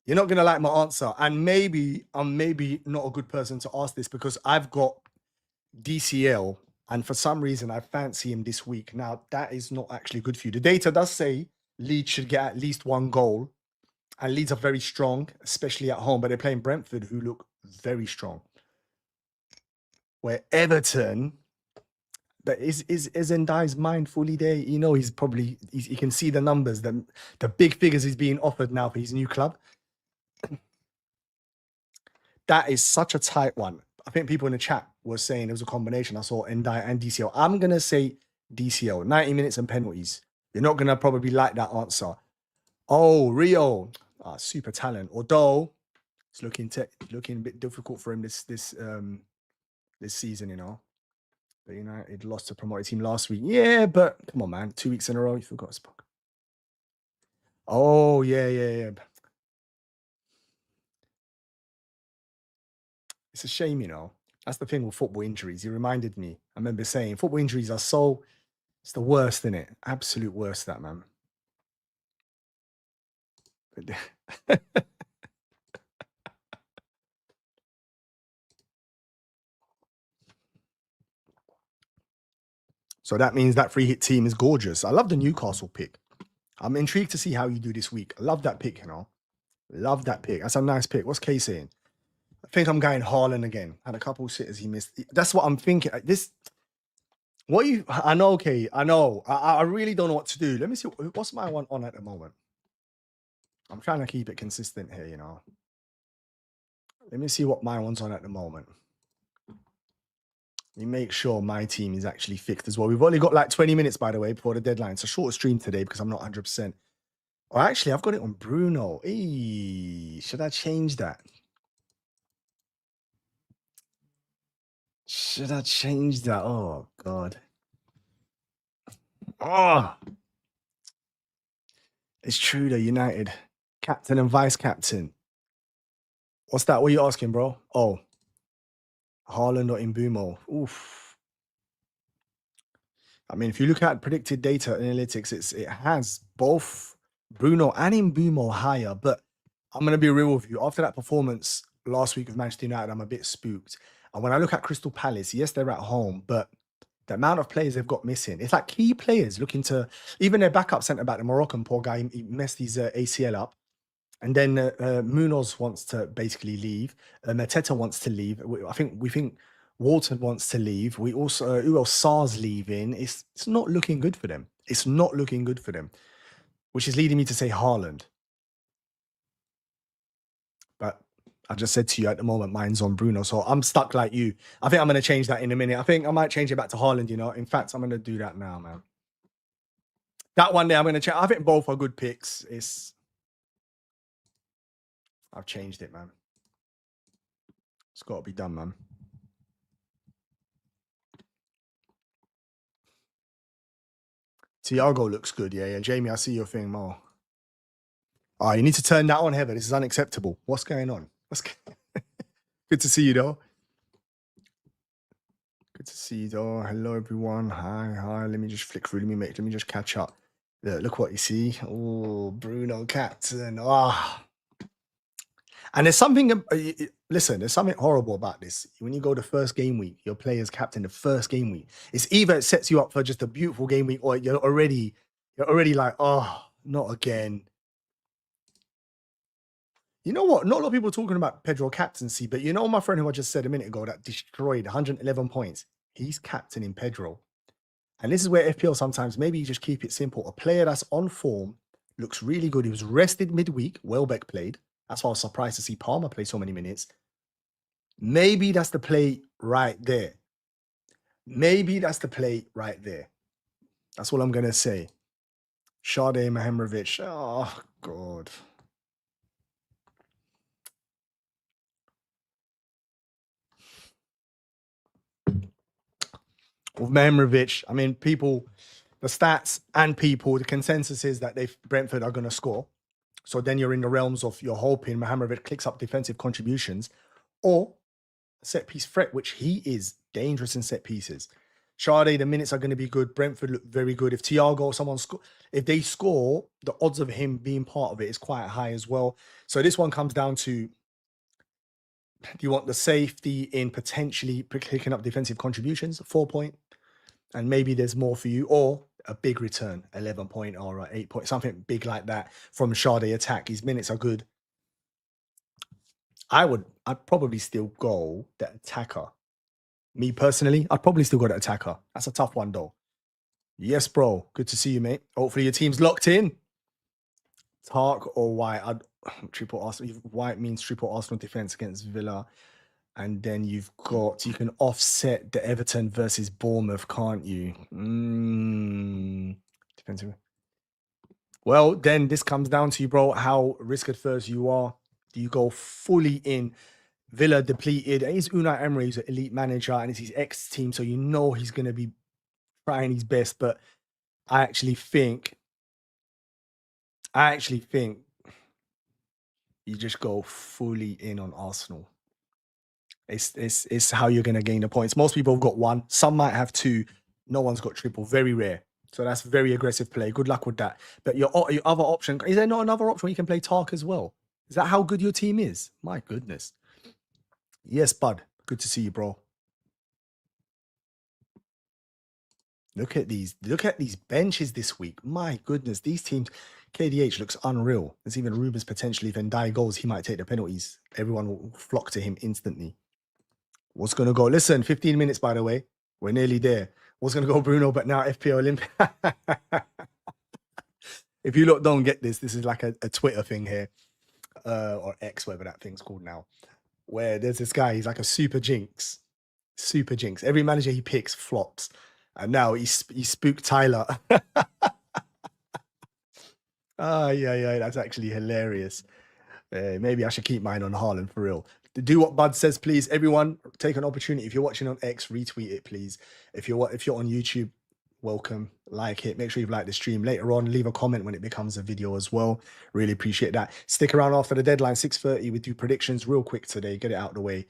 You're not gonna like my answer, and maybe I'm not a good person to ask this because I've got DCL, and for some reason I fancy him this week. Now that is not actually good for you. The data does say Leeds should get at least 1 goal, and Leeds are very strong, especially at home. But they're playing Brentford, who look very strong. Where Everton, but is Ndai's mind fully there? You know, he's probably he can see the numbers, the big figures he's being offered now for his new club. That is such a tight one. I think people in the chat were saying it was a combination. I saw Ndai and DCL. I'm gonna say DCL. 90 minutes and penalties. You're not gonna probably like that answer. Oh, Rio, super talent. Although it's looking a bit difficult for him this season, you know. But United lost to promoted team last week. Yeah, but come on, man. 2 weeks in a row, you forgot Spock. Oh, yeah. It's a shame, you know. That's the thing with football injuries. He reminded me. I remember saying football injuries are it's the worst, isn't it? Absolute worst, that, man. So that means that free hit team is gorgeous. I love the Newcastle pick. I'm intrigued to see how you do this week. I love that pick, you know. Love that pick. That's a nice pick. What's Kay saying? I think I'm going Haaland again. Had a couple sitters he missed. That's what I'm thinking. I know, okay. I know. I really don't know what to do. Let me see. What's my one on at the moment? I'm trying to keep it consistent here, you know. Let me see what my one's on at the moment. Let me make sure my team is actually fixed as well. We've only got like 20 minutes, by the way, before the deadline. It's a shorter stream today because I'm not 100%. Oh, actually, I've got it on Bruno. Hey, should I change that? Should I change that? Oh, God. Oh, it's true, though. United. Captain and vice captain. What's that? What are you asking, bro? Oh, Haaland or Mbumo? Oof. I mean, if you look at predicted data analytics, it has both Bruno and Mbumo higher. But I'm going to be real with you. After that performance last week with Manchester United, I'm a bit spooked. And when I look at Crystal Palace, yes, they're at home, but the amount of players they've got missing, it's like key players looking to, even their backup centre-back, the Moroccan poor guy, he messed his ACL up. And then Munoz wants to basically leave. Mateta wants to leave. We think Walton wants to leave. We also, who else? Sar's leaving. It's not looking good for them. It's not looking good for them, which is leading me to say Haaland. But I just said to you at the moment, mine's on Bruno. So I'm stuck like you. I think I'm going to change that in a minute. I think I might change it back to Haaland, you know. In fact, I'm going to do that now, man. That one there, I'm going to check. I think both are good picks. I've changed it, man. It's got to be done, man. Thiago looks good, yeah. And Jamie, I see your thing more. Oh, you need to turn that on, Heather. This is unacceptable. What's going on? Good to see you, though. Good to see you, though. Hello, everyone. Hi. Let me just flick through. Let me just catch up. Look what you see. Oh, Bruno captain. And there's something, listen, there's something horrible about this. When you go the first game week, your player's captain the first game week. It's either it sets you up for just a beautiful game week, or you're already like, oh, not again. You know what? Not a lot of people are talking about Pedro captaincy, but you know my friend who I just said a minute ago that destroyed 111 points. He's captaining Pedro. And this is where FPL sometimes, maybe you just keep it simple. A player that's on form, looks really good. He was rested midweek. Welbeck played. That's why I was surprised to see Palmer play so many minutes. Maybe that's the play right there. Maybe that's the play right there. That's all I'm going to say. Sade Mahemrovic. Oh, God. With Mahemrovic, I mean, people, the stats and people, the consensus is that Brentford are going to score. So then you're in the realms of you're hoping Mahemrovic clicks up defensive contributions or set piece threat, which he is dangerous in set pieces. Sade, the minutes are going to be good. Brentford look very good. If Thiago, if they score, the odds of him being part of it is quite high as well. So this one comes down to, do you want the safety in potentially picking up defensive contributions, 4 point, and maybe there's more for you, or a big return, 11 point or 8 point, something big like that from Sade attack. His minutes are good. I'd probably still go the attacker. Me personally, I'd probably still go to attacker. That's a tough one, though. Yes, bro. Good to see you, mate. Hopefully your team's locked in. Tark or White? Triple Arsenal. White means triple Arsenal defense against Villa. And then you can offset the Everton versus Bournemouth, can't you? Defensive. Well, then this comes down to you, bro, how risk adverse you are. Do you go fully in? Villa depleted. And it's Unai Emery, who's an elite manager, and it's his ex-team, so you know he's going to be trying his best. But I actually think you just go fully in on Arsenal. It's how you're going to gain the points. Most people have got one. Some might have two. No one's got triple. Very rare. So that's very aggressive play. Good luck with that. But your other option, is there not another option where you can play Tark as well? Is that how good your team is? My goodness. Yes, bud. Good to see you, bro. Look at these benches this week. My goodness, these teams. KDH looks unreal. There's even rumors potentially if Ndiaye goes, he might take the penalties. Everyone will flock to him instantly. What's going to go? Listen, 15 minutes, by the way. We're nearly there. What's going to go, Bruno? But now FPL Olympic. If you lot don't get this is like a Twitter thing here. Or X, whatever that thing's called now. Where there's this guy, he's like a super jinx. Super jinx. Every manager he picks flops. And now he spooked Tyler. Yeah, that's actually hilarious. Maybe I should keep mine on Haaland for real. Do what Bud says, please. Everyone, take an opportunity. If you're watching on X, retweet it, please. If you're on YouTube, welcome. Like it. Make sure you've liked the stream. Later on, leave a comment when it becomes a video as well. Really appreciate that. Stick around after the deadline, 6:30. We do predictions real quick today. Get it out of the way.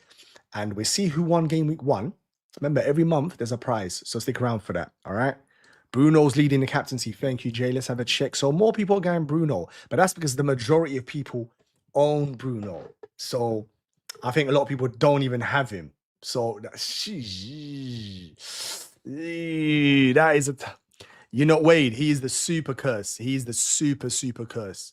And we see who won game week 1. Remember, every month there's a prize. So stick around for that. All right. Bruno's leading the captaincy. Thank you, Jay. Let's have a check. So more people are going Bruno, but that's because the majority of people own Bruno. So I think a lot of people don't even have him. So that is Wade. He is the super curse. He is the super curse.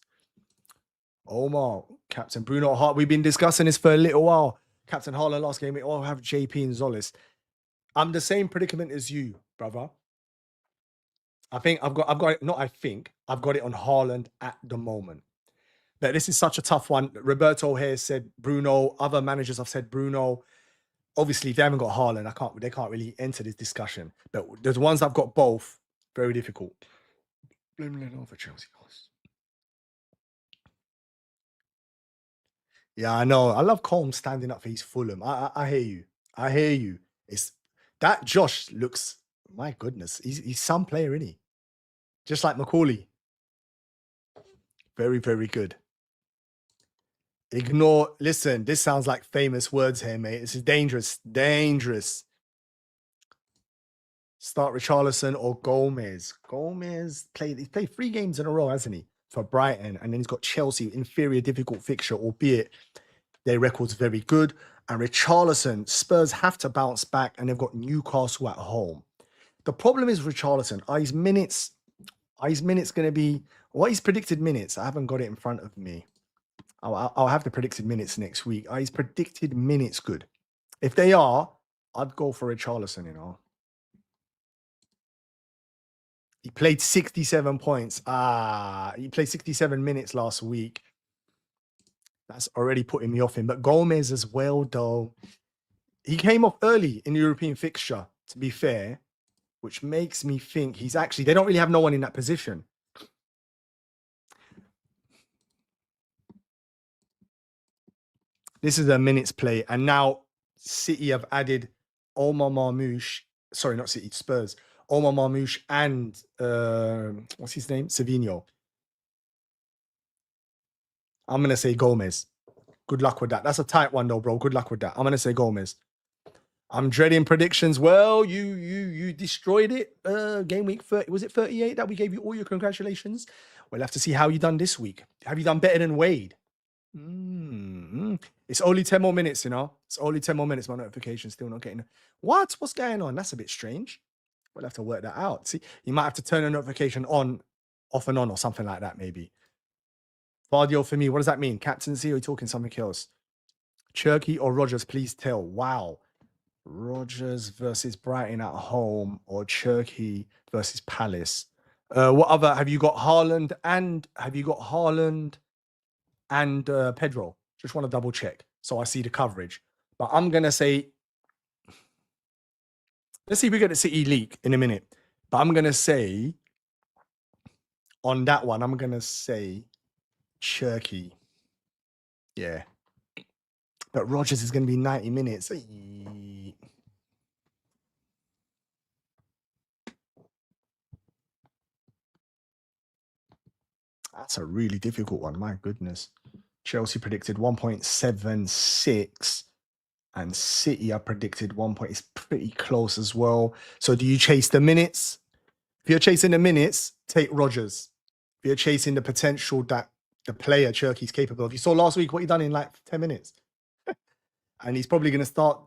Omar, Captain Bruno Hart. We've been discussing this for a little while. Captain Haaland last game. We all have JP and Zolis. I'm the same predicament as you, brother. I think I've got it. Not I think I've got it on Haaland at the moment. But this is such a tough one. Roberto here said Bruno. Other managers have said Bruno. Obviously, if they haven't got Haaland, they can't really enter this discussion. But there's ones I've got both. Very difficult. Blame Leno for Chelsea. Yeah, I know. I love Colm standing up for his Fulham. I hear you. I hear you. It's that Josh looks, my goodness, he's some player, isn't he? Just like Macaulay. Very, very good. Ignore, listen, this sounds like famous words here, mate. This is dangerous. Dangerous. Start Richarlison or Gomez. Gomez he's played 3 games in a row, hasn't he? For Brighton. And then he's got Chelsea, inferior, difficult fixture, albeit their record's very good. And Richarlison, Spurs have to bounce back, and they've got Newcastle at home. The problem is Richarlison. Are his minutes going to be, what his predicted minutes? I haven't got it in front of me. I'll have the predicted minutes next week. Are his predicted minutes good? If they are, I'd go for Richarlison, you know. He played 67 points. He played 67 minutes last week. That's already putting me off him. But Gomez as well, though. He came off early in the European fixture, to be fair, which makes me think he's actually, they don't really have no one in that position. This is a minutes play. And now City have added Omar Marmoush. Sorry, not City, Spurs. Omar Marmoush and, what's his name? Savinho. I'm going to say Gomez. Good luck with that. That's a tight one, though, bro. Good luck with that. I'm going to say Gomez. I'm dreading predictions. Well, you destroyed it. Game week 30. Was it 38 that we gave you all your congratulations? We'll have to see how you done this week. Have you done better than Wade? It's only 10 more minutes, you know. It's only 10 more minutes. My notification's still not getting. What? What's going on? That's a bit strange. We'll have to work that out. See, you might have to turn a notification on, off and on, or something like that, maybe. Vardio for me. What does that mean? Captaincy, or are you talking something else? Cherky or Rogers, please tell. Wow. Rogers versus Brighton at home, or Cherky versus Palace. What other have you got? Haaland and Pedro? Just want to double check so I see the coverage. But I'm gonna say, let's see if we get the City leak in a minute. But I'm gonna say on that one, I'm gonna say Cherky. Yeah. But Rogers is gonna be 90 minutes. That's a really difficult one. My goodness. Chelsea predicted 1.76 and City are predicted 1 point. It's pretty close as well. So do you chase the minutes? If you're chasing the minutes, take Rogers. If you're chasing the potential that the player Cherky's capable of. You saw last week what he done in like 10 minutes. And he's probably going to start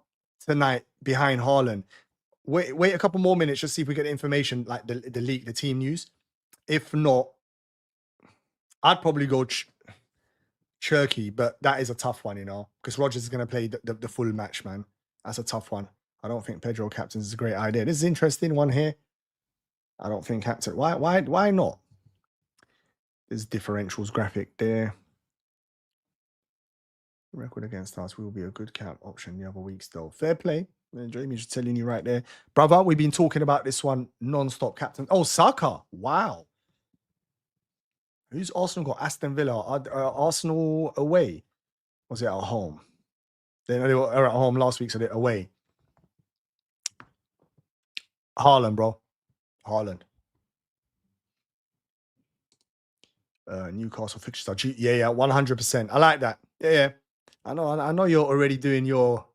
tonight behind Haaland. Wait a couple more minutes, just see if we get information like the leak, the team news. If not, I'd probably go Cherky, but that is a tough one, you know, because Rogers is going to play the full match, man. That's a tough one. I don't think Pedro captains is a great idea. This is an interesting one here. I don't think captain. Why not? There's differentials graphic there. Record against us will be a good cap option the other weeks, though. Fair play. Jamie's just telling you right there. Brother, we've been talking about this one non-stop, captain. Oh, Saka. Wow. Who's Arsenal got? Aston Villa. Arsenal away? Was it at home? They were at home last week, so they're away. Haaland, bro. Haaland. Newcastle fixture. Yeah, 100%. I like that. Yeah. I know you're already doing your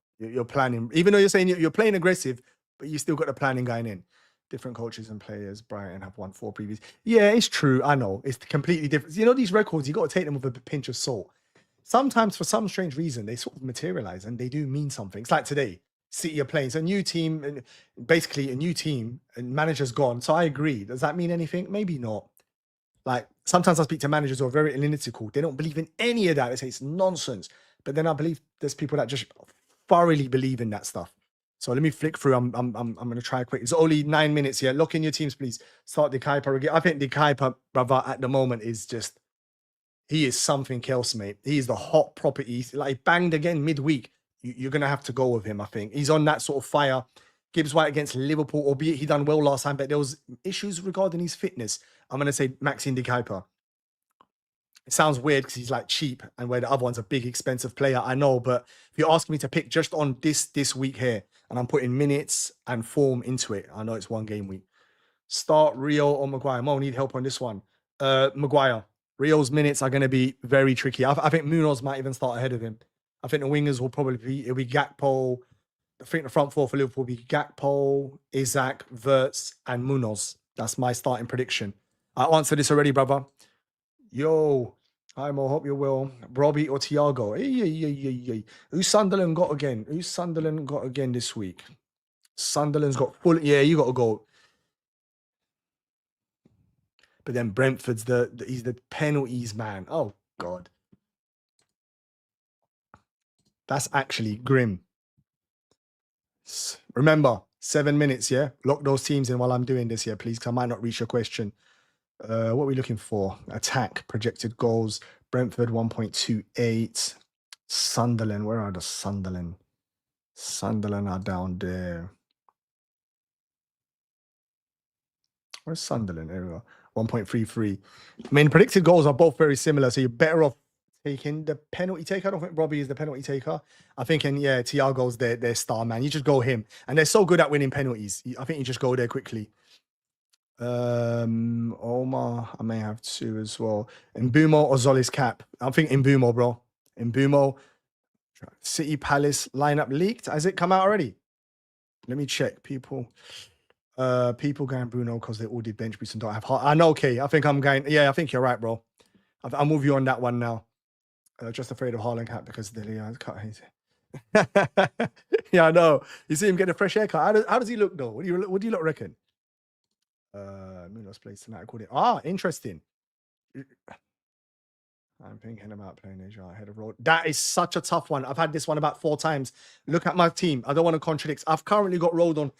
planning. Even though you're saying you're playing aggressive, but you still got the planning going in. Different coaches and players. Brighton have won 4 previous. Yeah, it's true. I know. It's completely different. You know, these records, you got to take them with a pinch of salt. Sometimes, for some strange reason, they sort of materialize and they do mean something. It's like today. City are playing. It's a new team, and basically a new team, and manager's gone. So I agree. Does that mean anything? Maybe not. Like, sometimes I speak to managers who are very analytical. They don't believe in any of that. They say it's nonsense. But then I believe there's people that just thoroughly believe in that stuff. So let me flick through. I'm going to try quick. It's only 9 minutes here. Lock in your teams, please. Start De Kuyper again. I think De Kuyper, brother, at the moment is just, he is something else, mate. He is the hot property. Like, banged again midweek. You're going to have to go with him, I think. He's on that sort of fire. Gibbs White against Liverpool, albeit he done well last time, but there was issues regarding his fitness. I'm going to say Maxine De Kuyper. It sounds weird because he's like cheap and where the other one's a big, expensive player. I know, but if you're asking me to pick just on this week here, and I'm putting minutes and form into it, I know it's one game week. Start Rio or Maguire. Mo, need help on this one. Maguire. Rio's minutes are going to be very tricky. I think Munoz might even start ahead of him. I think the wingers will probably be, it'll be Gakpo. I think the front four for Liverpool will be Gakpo, Isaac, Wirtz, and Munoz. That's my starting prediction. I answered this already, brother. Yo, hi Mo, hope you're well. Robbie or Thiago? Hey. Who's Sunderland got again? Who's Sunderland got again this week? Sunderland's got full. Yeah, you got to go. But then Brentford's he's the penalties man. Oh God, that's actually grim. Remember, 7 minutes. Yeah, lock those teams in while I'm doing this. Yeah, please, because I might not reach your question. What are we looking for? Attack, projected goals. Brentford 1.28. Sunderland, where are the Sunderland? Sunderland are down there. Where's Sunderland? There we go. 1.33. I mean, predicted goals are both very similar, so you're better off taking the penalty taker. I don't think Robbie is the penalty taker. I'm thinking, yeah, Thiago's their star man. You just go him. And they're so good at winning penalties. I think you just go there quickly. Omar, I may have two as well. Mbumo or Zoli's cap. I'm thinking Mbumo, bro. Mbumo. City Palace lineup leaked. Has it come out already? Let me check. People going Bruno because they all did bench boost and don't have heart. I know, okay. I think I'm going. Yeah, I think you're right, bro. I'm with you on that one now. Just afraid of Haaland cap because the cut his. Yeah, I know. You see him getting a fresh haircut. How does he look though? What do you look reckon? Munoz plays tonight. I called it. Ah, interesting. I'm thinking about playing Asia ahead of Road. That is such a tough one. I've had this one about 4 times. Look at my team. I don't want to contradict. I've currently got Road on,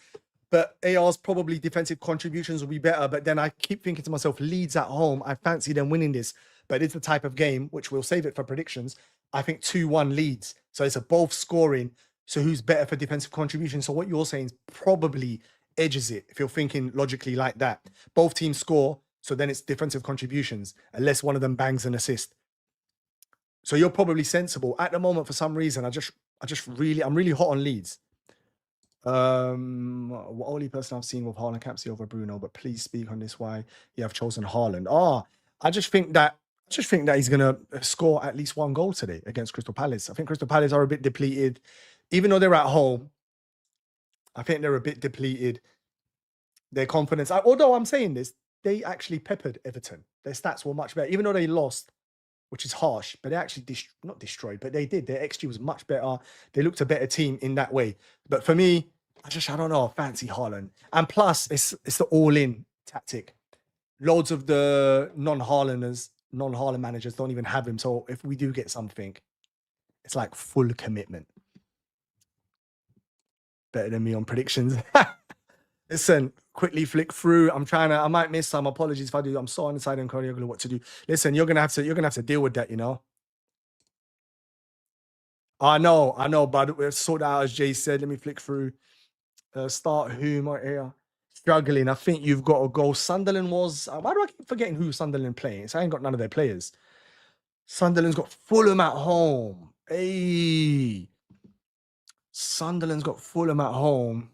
but AR's probably defensive contributions will be better. But then I keep thinking to myself, Leeds at home, I fancy them winning this. But it's the type of game, which we'll save it for predictions. I think 2-1 Leeds. So it's a both scoring. So who's better for defensive contribution? So what you're saying is probably edges it, if you're thinking logically like that. Both teams score, so then it's defensive contributions, unless one of them bangs an assist. So you're probably sensible. At the moment, for some reason, I'm really hot on Leeds. Only person I've seen with Haaland capsy over Bruno, but please speak on this why you have chosen Haaland. I just think that he's gonna score at least 1 goal today against Crystal Palace. I think Crystal Palace are a bit depleted, even though they're at home. I think they're a bit depleted. Their confidence, although I'm saying this, they actually peppered Everton. Their stats were much better, even though they lost, which is harsh, but they actually not destroyed, but they did. Their XG was much better. They looked a better team in that way. But for me, I don't know, fancy Haaland. And plus, it's the all-in tactic. Loads of the non-Haaland managers don't even have him. So if we do get something, it's like full commitment. Better than me on predictions. Listen, quickly flick through. I might miss some. Apologies if I do. I'm so undecided on choreography what to do. Listen, you're gonna have to deal with that, you know. I know, but we'll sort that out as Jay said. Let me flick through. Start who my area. Struggling. I think you've got to go. Sunderland was. Why do I keep forgetting who Sunderland playing? So I ain't got none of their players. Sunderland's got Fulham at home. Hey. Sunderland's got Fulham at home.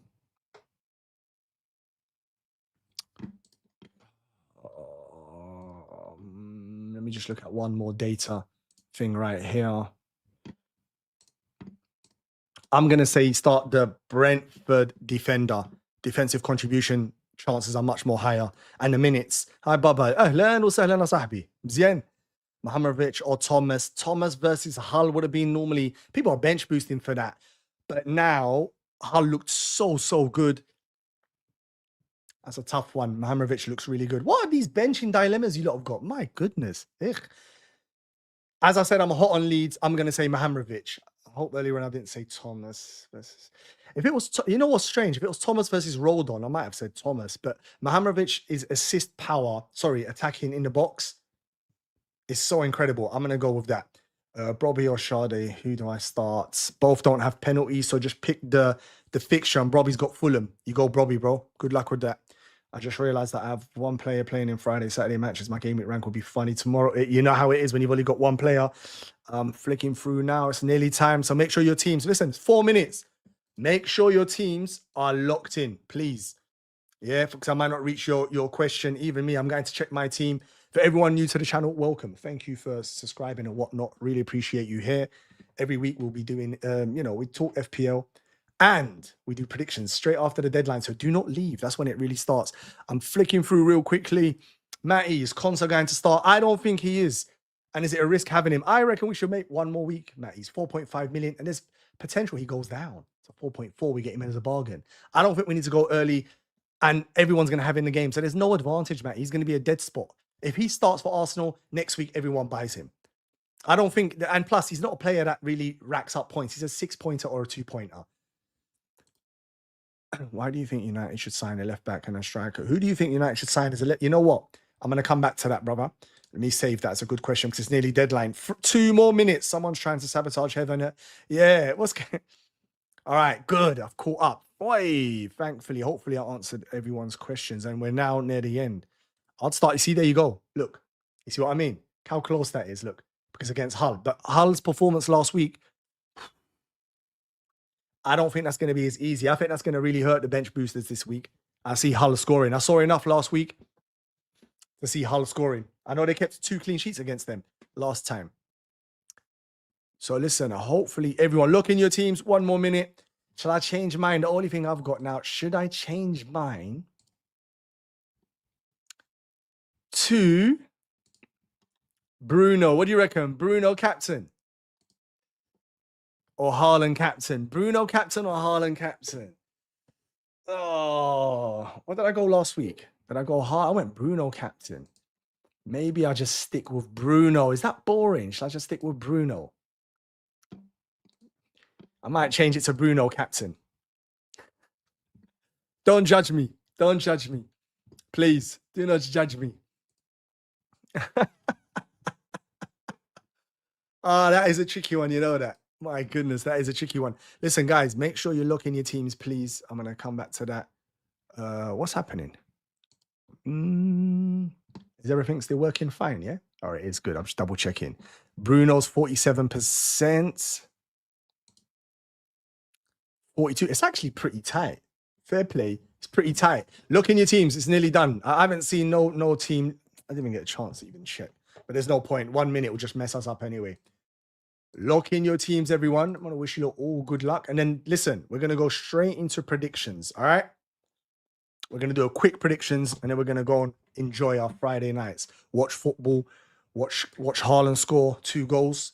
Let me just look at one more data thing right here. I'm going to say start the Brentford defender. Defensive contribution chances are much more higher. And the minutes. Hi, Baba. Ahlan wa sahlan sahbi. Mzien. Mohamedovic or Thomas. Thomas versus Hull would have been normally... People are bench boosting for that. But now, Hull looked so good. That's a tough one. Mohamedovic looks really good. What are these benching dilemmas you lot have got? My goodness. Ugh. As I said, I'm hot on Leeds. I'm going to say Mohamedovic. I hope earlier on I didn't say Thomas versus... If it was... You know what's strange? If it was Thomas versus Rodon, I might have said Thomas. But Mohamedovic is assist power. Sorry, attacking in the box. It's so incredible. I'm going to go with that. Brobby or Sade, who do I start? Both don't have penalties, so just pick the fixture. And Brobby's got Fulham. You go Brobby, bro. Good luck with that. I just realized that I have one player playing in Friday, Saturday matches. My game week rank will be funny tomorrow. You know how it is when you've only got one player. Flicking through now. It's nearly time. So make sure your teams, listen, it's 4 minutes. Make sure your teams are locked in, please. Yeah, because I might not reach your question. Even me, I'm going to check my team. For everyone new to the channel, welcome. Thank you for subscribing and whatnot. Really appreciate you here. Every week we'll be doing, we talk FPL and we do predictions straight after the deadline. So do not leave. That's when it really starts. I'm flicking through real quickly. Matty, is Konsa going to start? I don't think he is. And is it a risk having him? I reckon we should make one more week, Matty's 4.5 million. And there's potential he goes down to 4.4. We get him in as a bargain. I don't think we need to go early and everyone's going to have him in the game. So there's no advantage, Matt. He's going to be a dead spot. If he starts for Arsenal, next week, everyone buys him. I don't think, and plus, he's not a player that really racks up points. He's a 6-pointer or a 2-pointer. Why do you think United should sign a left back and a striker? Who do you think United should sign as a left? You know what? I'm going to come back to that, brother. Let me save that. It's a good question because it's nearly deadline. 2 more minutes. Someone's trying to sabotage heaven. Yeah, what's going All right, good. I've caught up. Boy, thankfully, hopefully I answered everyone's questions and we're now near the end. I'll start. You see, there you go. Look, you see what I mean? How close that is, look, because against Hull. But Hull's performance last week, I don't think that's going to be as easy. I think that's going to really hurt the bench boosters this week. I see Hull scoring. I saw enough last week to see Hull scoring. I know they kept 2 clean sheets against them last time. So listen, hopefully everyone, look in your teams. 1 more minute. Shall I change mine? The only thing I've got now, should I change mine to Bruno? What do you reckon? Bruno captain or Haaland captain? Bruno captain or Haaland captain? Oh, what did I go last week? Did I go hard? I went Bruno captain. Maybe I'll just stick with Bruno. Is that boring? Should I just stick with Bruno? I might change it to Bruno captain. Don't judge me. Don't judge me. Please, do not judge me. That is a tricky one. You know that. My goodness, that is a tricky one. Listen, guys, make sure you lock in your teams, please. I'm going to come back to that. What's happening? Is everything still working fine? Yeah? All right, it's good. I'm just double checking. Bruno's 47%. 42. It's actually pretty tight. Fair play. It's pretty tight. Look in your teams. It's nearly done. I haven't seen no team. I didn't even get a chance to even check. But there's no point. 1 minute will just mess us up anyway. Lock in your teams, everyone. I'm going to wish you all good luck. And then, listen, we're going to go straight into predictions, all right? We're going to do a quick predictions, and then we're going to go and enjoy our Friday nights. Watch football. Watch Haaland score 2 goals.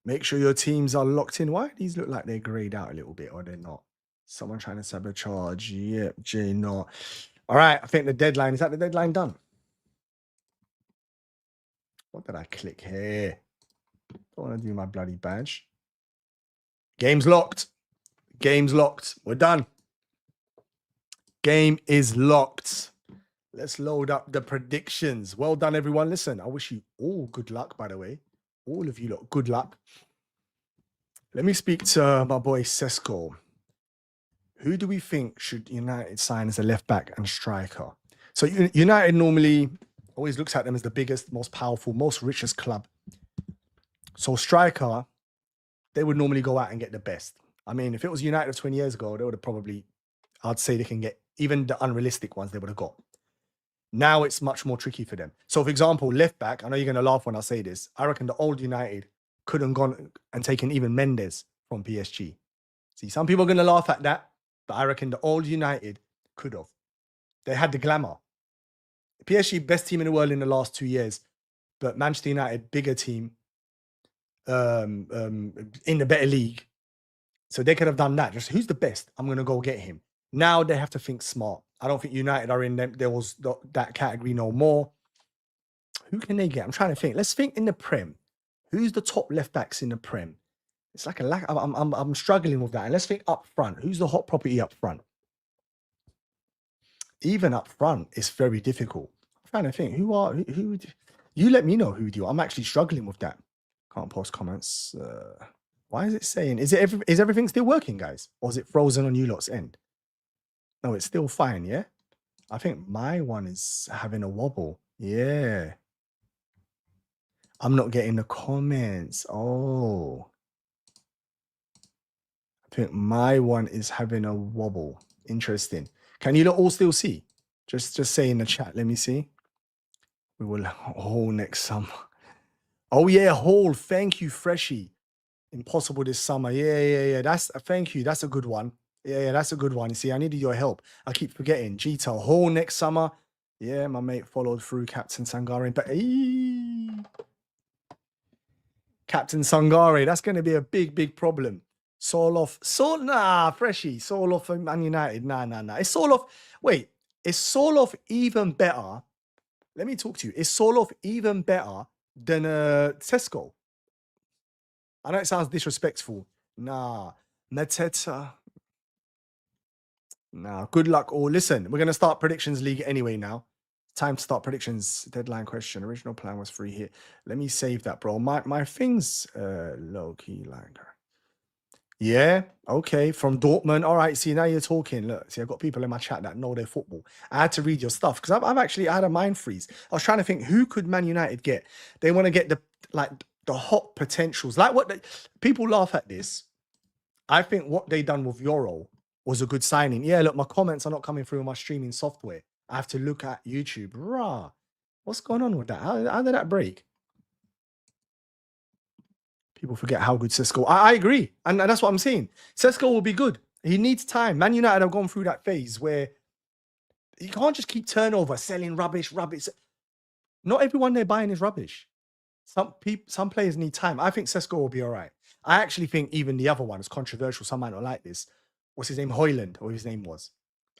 Make sure your teams are locked in. Why do these look like they're grayed out a little bit, or they're not? Someone trying to sabotage. Yep, J not. All right, I think the deadline, is that the deadline done? What did I click here? Don't want to do my bloody badge. Game's locked. Game's locked. We're done. Game is locked. Let's load up the predictions. Well done, everyone. Listen, I wish you all good luck, by the way. All of you lot, good luck. Let me speak to my boy Sesko. Who do we think should United sign as a left back and striker? So United normally always looks at them as the biggest, most powerful, most richest club. So striker, they would normally go out and get the best. I mean, if it was United of 20 years ago, they would have probably, I'd say they can get even the unrealistic ones they would have got. Now it's much more tricky for them. So, for example, left back, I know you're going to laugh when I say this. I reckon the old United could have gone and taken even Mendes from PSG. See, some people are going to laugh at that, but I reckon the old United could have. They had the glamour. PSG, best team in the world in the last 2 years, but Manchester United, bigger team, in the better league. So they could have done that. Just who's the best? I'm going to go get him. Now they have to think smart. I don't think United are in them. There was that category no more. Who can they get? I'm trying to think. Let's think in the Prem. Who's the top left backs in the Prem? It's like a lack. I'm struggling with that. And let's think up front. Who's the hot property up front? Even up front, it's very difficult. I'm trying to think. Who? You let me know who do. I'm actually struggling with that. Can't post comments. Why is it saying? Is everything still working, guys? Or is it frozen on you lot's end? No, it's still fine, yeah? I think my one is having a wobble. Yeah. I'm not getting the comments. Oh. I think my one is having a wobble. Interesting. Can you lot all still see? Just say in the chat. Let me see. We will haul next summer. Oh yeah, haul. Thank you, Freshie. Impossible this summer. Yeah. That's thank you. That's a good one. Yeah, that's a good one. You see, I needed your help. I keep forgetting. Gita, haul next summer. Yeah, my mate followed through Captain Sangare. But Captain Sangare, that's going to be a big problem. Freshie. Soloff for Man United. Nah. Is Soloff, wait, is Soloff even better? Let me talk to you. Is Soloff even better than Tesco? I know it sounds disrespectful. Nah. Mateta. Nah. Good luck all. Listen, we're going to start Predictions League anyway now. Time to start predictions. Deadline question. Original plan was free hit. Let me save that, bro. My thing's low-key like... Yeah, okay. From Dortmund. All right, see, now you're talking. Look, see, I've got people in my chat that know their football. I had to read your stuff because I've actually had a mind freeze. I was trying to think, who could Man United get? They want to get the hot potentials. Like what people laugh at this. I think what they done with Euro was a good signing. Yeah, look, my comments are not coming through my streaming software. I have to look at YouTube. Rah, what's going on with that? How did that break? People forget how good Sesko. I agree. And that's what I'm saying. Sesko will be good. He needs time. Man United have gone through that phase where you can't just keep turnover, selling rubbish. Not everyone they're buying is rubbish. Some players need time. I think Sesko will be all right. I actually think even the other one is controversial. Some might not like this. What's his name? Haaland, or his name was.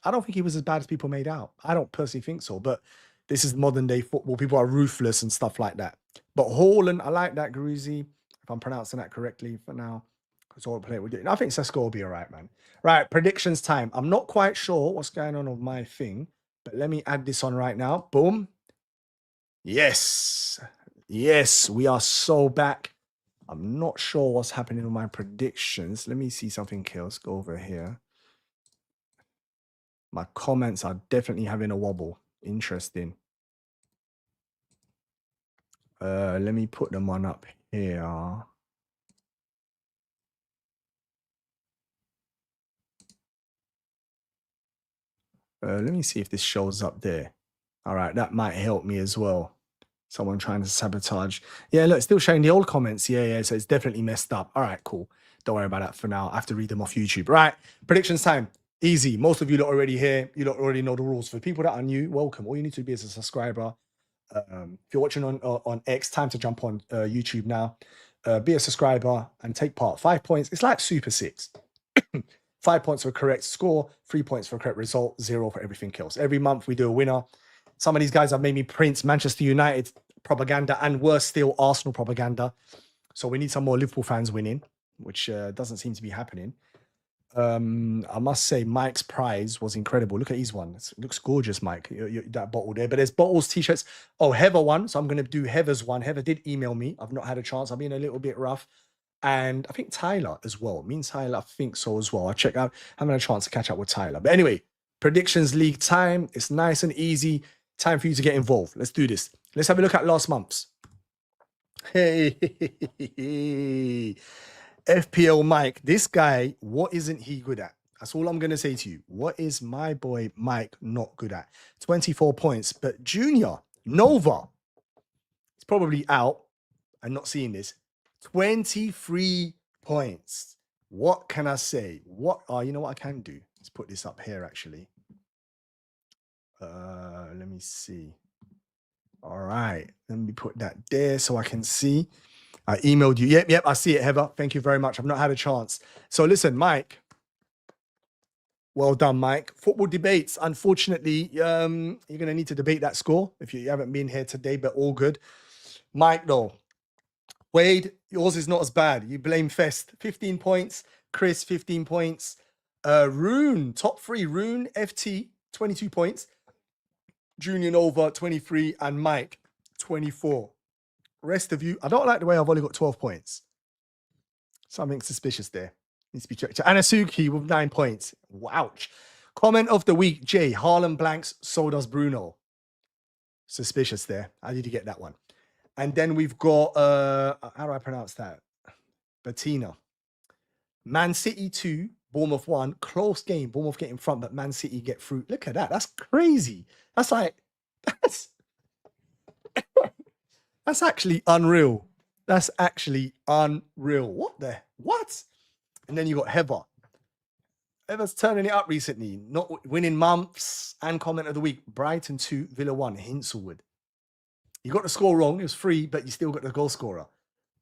I don't think he was as bad as people made out. I don't personally think so. But this is modern day football. People are ruthless and stuff like that. But Haaland, I like that, Gruzi. If I'm pronouncing that correctly for now. Because all the play we're doing. I think Sesko will be all right, man. Right, predictions time. I'm not quite sure what's going on with my thing. But let me add this on right now. Boom. Yes. Yes, we are so back. I'm not sure what's happening with my predictions. Let me see something else. Go over here. My comments are definitely having a wobble. Interesting. Let me put them on up here. Let me see if this shows up there. All right, that might help me as well. Someone trying to sabotage. Yeah, look, still showing the old comments. Yeah, so it's definitely messed up. All right, cool. Don't worry about that for now. I have to read them off YouTube. Right, predictions time. Easy. Most of you lot already here. You lot already know the rules. For people that are new, welcome. All you need to be is a subscriber. If you're watching on X, time to jump on YouTube now. Be a subscriber and take part. 5 points. It's like Super 6. 5 points for correct score, 3 points for correct result, 0 for everything else. Every month we do a winner. Some of these guys have made me print Manchester United propaganda and worse still, Arsenal propaganda. So we need some more Liverpool fans winning, which doesn't seem to be happening. I must say Mike's prize was incredible. Look at his one. It looks gorgeous, Mike, that bottle there. But there's bottles, t-shirts. Oh, Heather won. So I'm going to do Heather's one. Heather did email me. I've not had a chance. I've been a little bit rough. And I think Tyler as well. Me and Tyler, I think so as well. I check out. I haven't had a chance to catch up with Tyler. But anyway, predictions league time. It's nice and easy. Time for you to get involved. Let's do this. Let's have a look at last month's. Hey, FPL Mike. This guy, what isn't he good at? That's all I'm going to say to you. What is my boy Mike not good at? 24 points. But Junior, Nova, it's probably out and not seeing this. 23 points. What can I say? You know what I can do? Let's put this up here, actually. Let me see. All right. Let me put that there so I can see. I emailed you. Yep, I see it, Heather. Thank you very much. I've not had a chance. So listen, Mike. Well done, Mike. Football debates. Unfortunately, you're going to need to debate that score if you haven't been here today, but all good. Mike, though. Wade, yours is not as bad. You blame Fest. 15 points. Chris, 15 points. Rune, top 3. Rune, FT, 22 points. Junior Nova, 23. And Mike, 24. Rest of you, I don't like the way I've only got 12 points. Something suspicious there. Needs to be checked. Anasuki with 9 points. Wouch. Comment of the week, Jay. Haaland blanks, so does Bruno. Suspicious there. How did you get that one? And then we've got, how do I pronounce that? Bettina. Man City 2, Bournemouth 1. Close game. Bournemouth get in front, but Man City get through. Look at that. That's crazy. That's like, that's actually unreal. That's actually unreal. What? And then you got Heather. Heather's turning it up recently. Not winning months and comment of the week. Brighton 2, Villa 1, Hinselwood. You got the score wrong. It was 3, but you still got the goal scorer.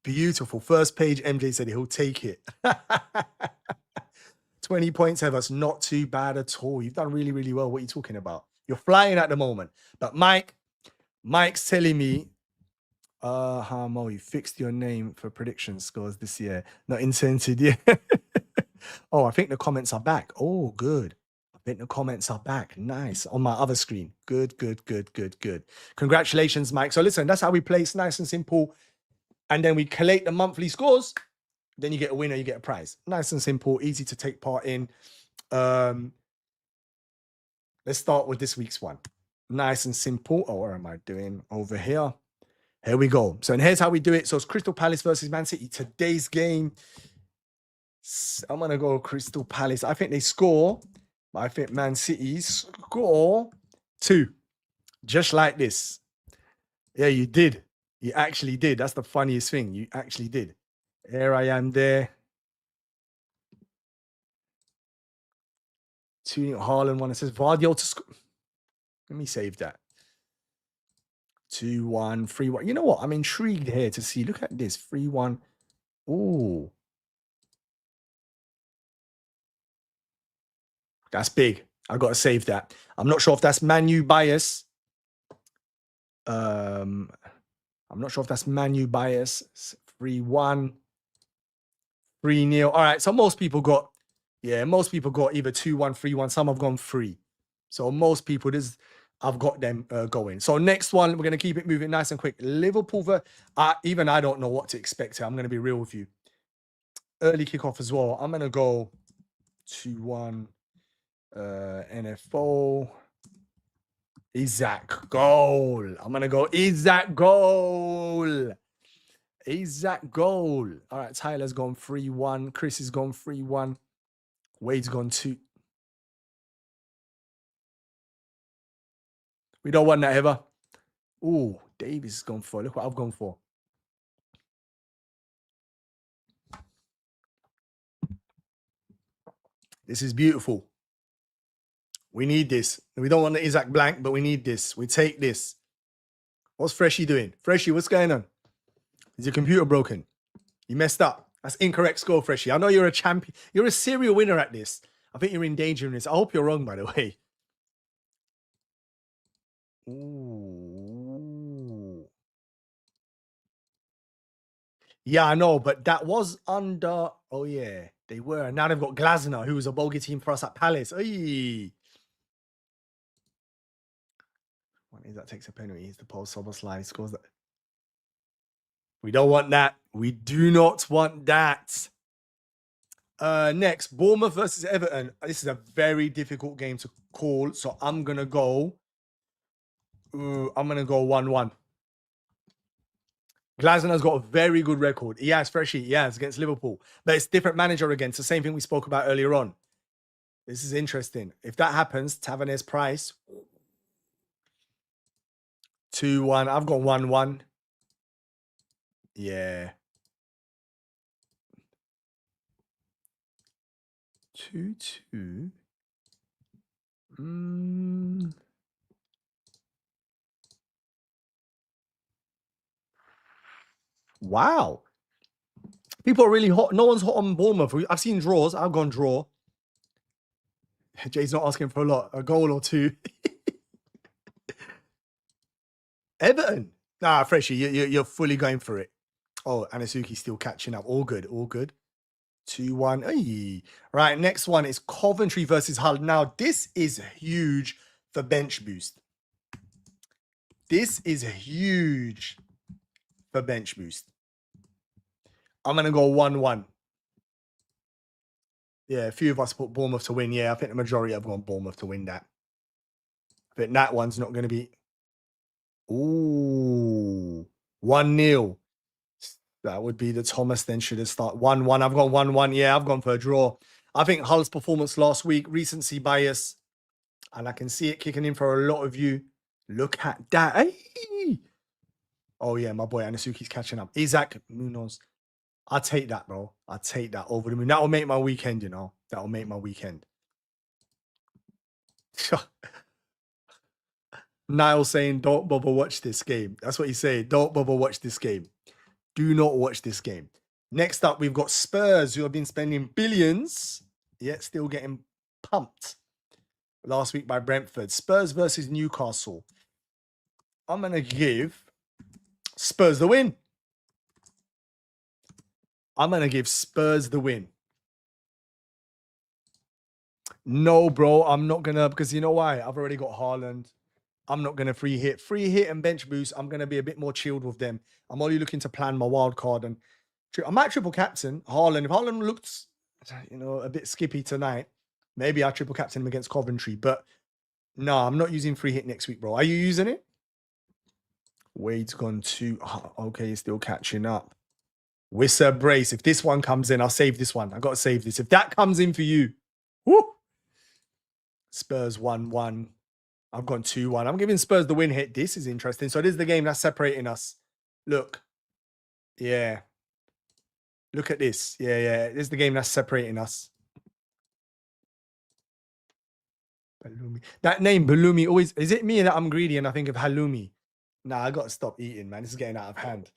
Beautiful. First page, MJ said he'll take it. 20 points, Heather's not too bad at all. You've done really, really well. What are you talking about? You're flying at the moment. But Mike's telling me, Harmo, you fixed your name for prediction scores this year. Not incented, yeah. Oh, I think the comments are back. Oh, good. I think the comments are back. Nice. On my other screen. Good. Congratulations, Mike. So listen, that's how we play. It's nice and simple. And then we collate the monthly scores. Then you get a winner, you get a prize. Nice and simple, easy to take part in. Let's start with this week's one. Nice and simple. Oh, what am I doing over here? Here we go. So, and here's how we do it. So it's Crystal Palace versus Man City. Today's game, I'm going to go Crystal Palace. I think they score, but I think Man City score 2. Just like this. Yeah, you did. You actually did. That's the funniest thing. You actually did. Here I am there. 2 Haaland one. It says Vardy to score. Let me save that. 2-1, 3-1. You know what? I'm intrigued here to see. Look at this. 3-1. Oh. That's big. I've got to save that. I'm not sure if that's Man U bias. I'm not sure if that's Man U bias. 3-1. 3-0. All right. So most people got either 2-1, 3-1. Some have gone 3. So most people, I've got them going. So next one, we're going to keep it moving nice and quick. Liverpool, even I don't know what to expect here. I'm going to be real with you. Early kickoff as well. I'm going to go 2-1 NFO. Isaac goal. I'm going to go Isaac goal. Isaac goal. All right, Tyler's gone 3-1. Chris has gone 3-1. Wade's gone 2. We don't want that ever. Oh, Davis has gone for. Look what I've gone for. This is beautiful. We need this. We don't want the Isaac blank, but we need this. We take this. What's Freshie doing? Freshie, what's going on? Is your computer broken? You messed up. That's incorrect score, Freshie. I know you're a champion. You're a serial winner at this. I think you're in danger in this. I hope you're wrong, by the way. Ooh. Yeah, I know, but that was under... Oh, yeah, they were. Now they've got Glasner, who was a bogey team for us at Palace. Oy. What is that? Takes a penalty. He's the post, Sober slide, scores that. We don't want that. We do not want that. Next, Bournemouth versus Everton. This is a very difficult game to call, so I'm going to go... I'm going to go 1-1. Glasner's got a very good record. He has, Freshie. He has against Liverpool. But it's different manager again. It's the same thing we spoke about earlier on. This is interesting. If that happens, Tavernier's price. 2-1. I've got 1-1. Yeah. 2-2. Wow. People are really hot. No one's hot on Bournemouth. I've seen draws. I've gone draw. Jay's not asking for a lot. A goal or 2. Everton. Nah, Freshie, you're fully going for it. Oh, Anasuki's still catching up. All good. 2-1. Hey. Right, next one is Coventry versus Hull. Now, this is huge for bench boost. This is huge for bench boost. I'm going to go 1-1. Yeah, a few of us put Bournemouth to win. Yeah, I think the majority have gone Bournemouth to win that. I think that one's not going to be... Ooh, 1-0. That would be the Thomas then should have started 1-1. I've gone 1-1. Yeah, I've gone for a draw. I think Hull's performance last week, recency bias, and I can see it kicking in for a lot of you. Look at that. Hey! Oh, yeah, my boy Anasuki's catching up. Isaac Munoz. I'll take that, bro. I'll take that over the moon. That'll make my weekend, you know. That'll make my weekend. Niall saying, don't bother watch this game. That's what he's saying. Don't bother watch this game. Do not watch this game. Next up, we've got Spurs, who have been spending billions, yet still getting pumped last week by Brentford. Spurs versus Newcastle. I'm going to give Spurs the win. I'm going to give Spurs the win. No, bro, I'm not going to, because you know why? I've already got Haaland. I'm not going to free hit. Free hit and bench boost, I'm going to be a bit more chilled with them. I'm only looking to plan my wild card. And I might triple captain Haaland. If Haaland looks, you know, a bit skippy tonight, maybe I'll triple captain him against Coventry. But no, I'm not using free hit next week, bro. Are you using it? Wade's gone to... Oh, okay, he's still catching up. Whisper brace. If this one comes in, I'll save this one. I got to save this. If that comes in for you, whoo! Spurs 1-1. I've gone 2-1. I'm giving Spurs the win hit. This is interesting. So this is the game that's separating us. Look. Yeah. Look at this. Yeah, yeah. This is the game that's separating us. Halloumi. That name, Halloumi, always... Is it me that I'm greedy and I think of Halloumi? Nah, I got to stop eating, man. This is getting out of hand.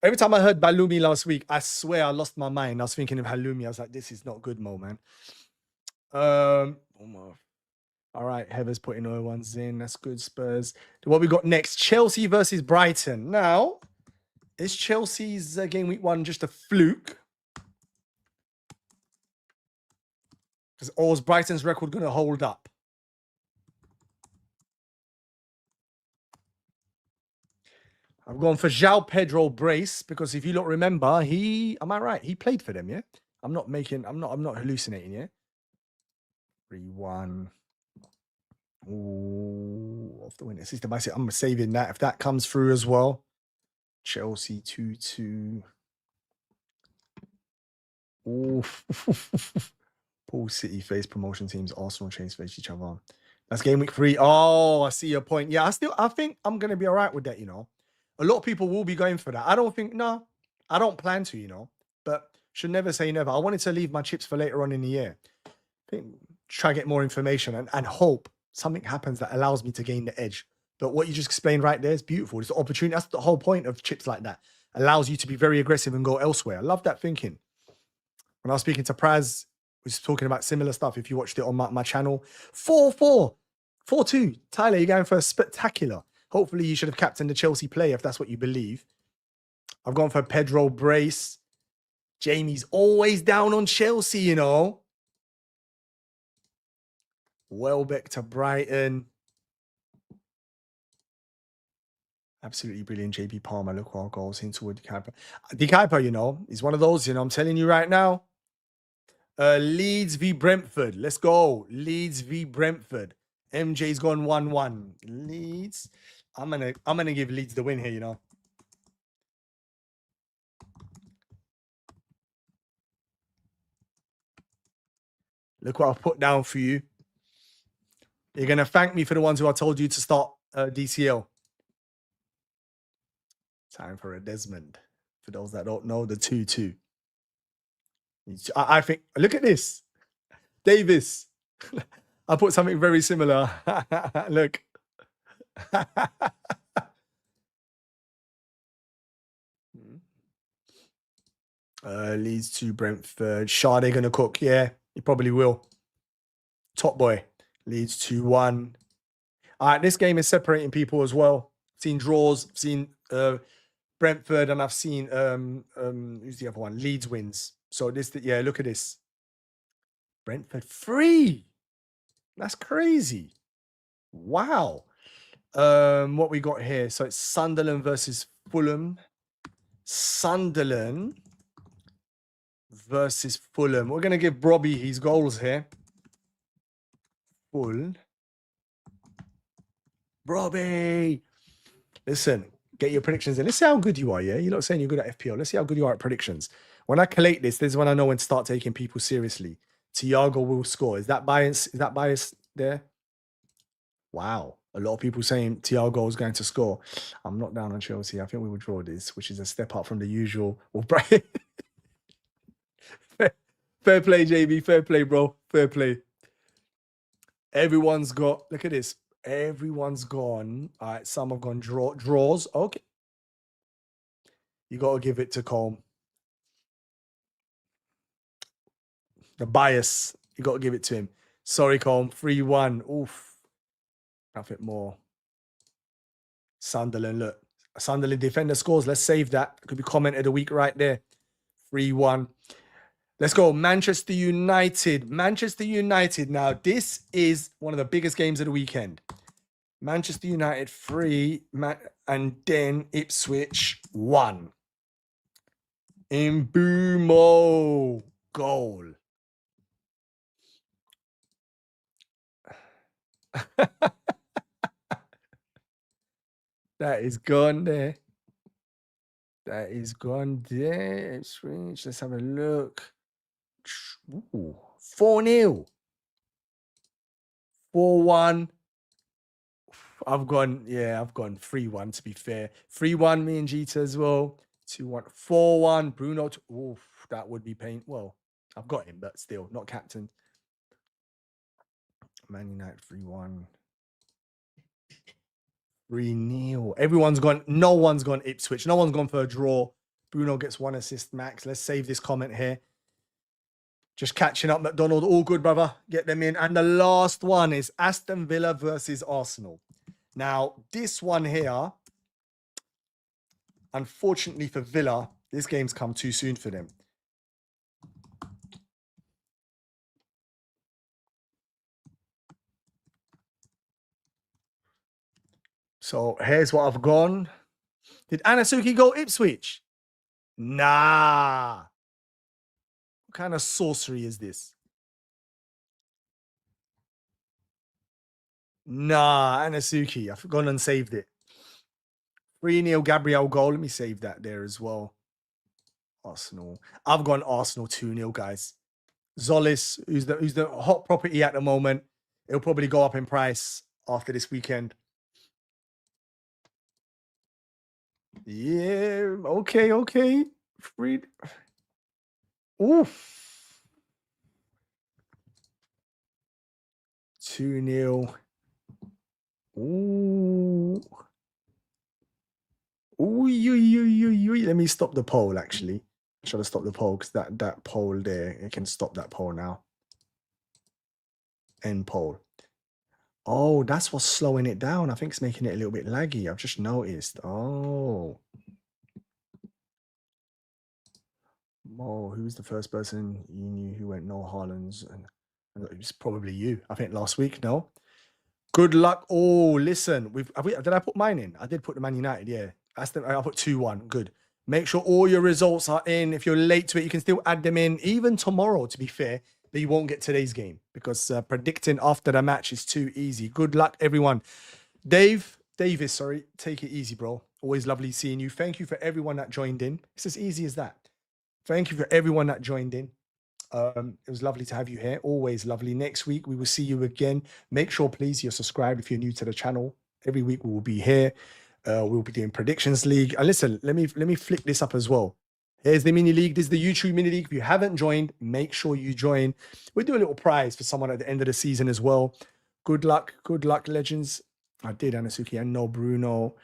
Every time I heard Halloumi last week, I swear I lost my mind. I was thinking of Halloumi. I was like, this is not good, Mo, man. All right, Heather's putting all ones in. That's good, Spurs. What we got next? Chelsea versus Brighton. Now, is Chelsea's game week 1 just a fluke? Or is Brighton's record going to hold up? I've gone for João Pedro brace because if you don't remember, am I right? He played for them, yeah? I'm not hallucinating, yeah? 3-1. Ooh, off the winning system. I say I'm saving that if that comes through as well. Chelsea 2-2. Ooh. Paul City face promotion teams. Arsenal Chase face each other. That's game week 3. Oh, I see your point. Yeah, I think I'm gonna be all right with that, you know. A lot of people will be going for that. I don't plan to, you know, but should never say never. I wanted to leave my chips for later on in the year. I think try to get more information and hope something happens that allows me to gain the edge. But what you just explained right there is beautiful. It's the opportunity. That's the whole point of chips like that. Allows you to be very aggressive and go elsewhere. I love that thinking. When I was speaking to Praz, we was talking about similar stuff. If you watched it on my channel, 4-4, 4-2. Tyler, you're going for a spectacular. Hopefully you should have captained the Chelsea player if that's what you believe. I've gone for Pedro brace. Jamie's always down on Chelsea, you know. Welbeck to Brighton. Absolutely brilliant. JP Palmer, look what our goals into with Keeper. Keeper, you know, is one of those, you know, I'm telling you right now. Leeds v Brentford. Let's go. Leeds v Brentford. MJ's gone 1-1. Leeds. I'm gonna give Leeds the win here, you know. Look what I've put down for you. You're gonna thank me for the ones who I told you to start DCL. Time for a Desmond. For those that don't know, the 2-2. I think, look at this. Davis. I put something very similar. Look. Leeds to Brentford. Sade going to cook. Yeah, he probably will. Top boy. Leeds 2-1. All right, this game is separating people as well. I've seen draws. I've seen Brentford, and I've seen who's the other one? Leeds wins. So this, yeah, look at this. Brentford 3. That's crazy. Wow. What we got here? So it's Sunderland versus Fulham. Sunderland versus Fulham. We're going to give Robbie his goals here. Full. Robbie. Listen, get your predictions in. Let's see how good you are, yeah? You're not saying you're good at FPL. Let's see how good you are at predictions. When I collate this is when I know when to start taking people seriously. Thiago will score. Is that bias? Is that bias there? Wow. A lot of people saying Thiago is going to score. I'm not down on Chelsea. I think we will draw this, which is a step up from the usual. Well, Brian. Fair play, JB. Fair play, bro. Fair play. Everyone's got, look at this. Everyone's gone. All right, some have gone draws. Okay. You got to give it to Colm. The bias. You got to give it to him. Sorry, Colm. 3-1. Oof. Nothing more. Sunderland, look. Sunderland defender scores. Let's save that. Could be comment of the week right there. 3-1. Let's go. Manchester United. Manchester United. Now, this is one of the biggest games of the weekend. Manchester United 3, and then Ipswich 1. Mbumo goal. That is gone there. That is gone there. Ipswich. Let's have a look. 4-0. 4-1. I've gone 3-1 to be fair. 3-1, me and Jeter as well. 2-1. 4-1. Bruno. Oof, that would be pain. Well, I've got him, but still, not captain. Man United 3-1. 3-0. Everyone's gone. No one's gone Ipswich. No one's gone for a draw. Bruno gets 1 assist max. Let's save this comment here. Just catching up, McDonald. All good, brother. Get them in. And the last one is Aston Villa versus Arsenal. Now, this one here, unfortunately for Villa, this game's come too soon for them. So here's what I've gone. Did Anasuki go Ipswich? Nah. What kind of sorcery is this? Nah, Anasuki. I've gone and saved it. 3-0 Gabriel goal. Let me save that there as well. Arsenal. I've gone Arsenal 2-0, guys. Zolis, who's the hot property at the moment. It'll probably go up in price after this weekend. Yeah, okay. Free. Oof. 2-0. Ooh. Ooh. Let me stop the poll, actually. I should have stopped the poll because that poll there, it can stop that poll now. End poll. Oh, that's what's slowing it down. I think it's making it a little bit laggy. I've just noticed. Oh. Oh, who's the first person you knew who went no Haaland's? And it was probably you. I think last week. No. Good luck. Oh, listen. Did I put mine in? I did put the Man United. Yeah. I put 2-1. Good. Make sure all your results are in. If you're late to it, you can still add them in. Even tomorrow, to be fair, but you won't get today's game because predicting after the match is too easy. Good luck, everyone. Davis, sorry. Take it easy, bro. Always lovely seeing you. Thank you for everyone that joined in. It's as easy as that. Thank you for everyone that joined in. It was lovely to have you here. Always lovely. Next week, we will see you again. Make sure, please, you're subscribed if you're new to the channel. Every week, we will be here. We'll be doing Predictions League. And listen, let me flick this up as well. Here's the mini league. This is the YouTube mini league. If you haven't joined, make sure you join. We'll do a little prize for someone at the end of the season as well. Good luck, legends. I did, Anasuki. I know Bruno.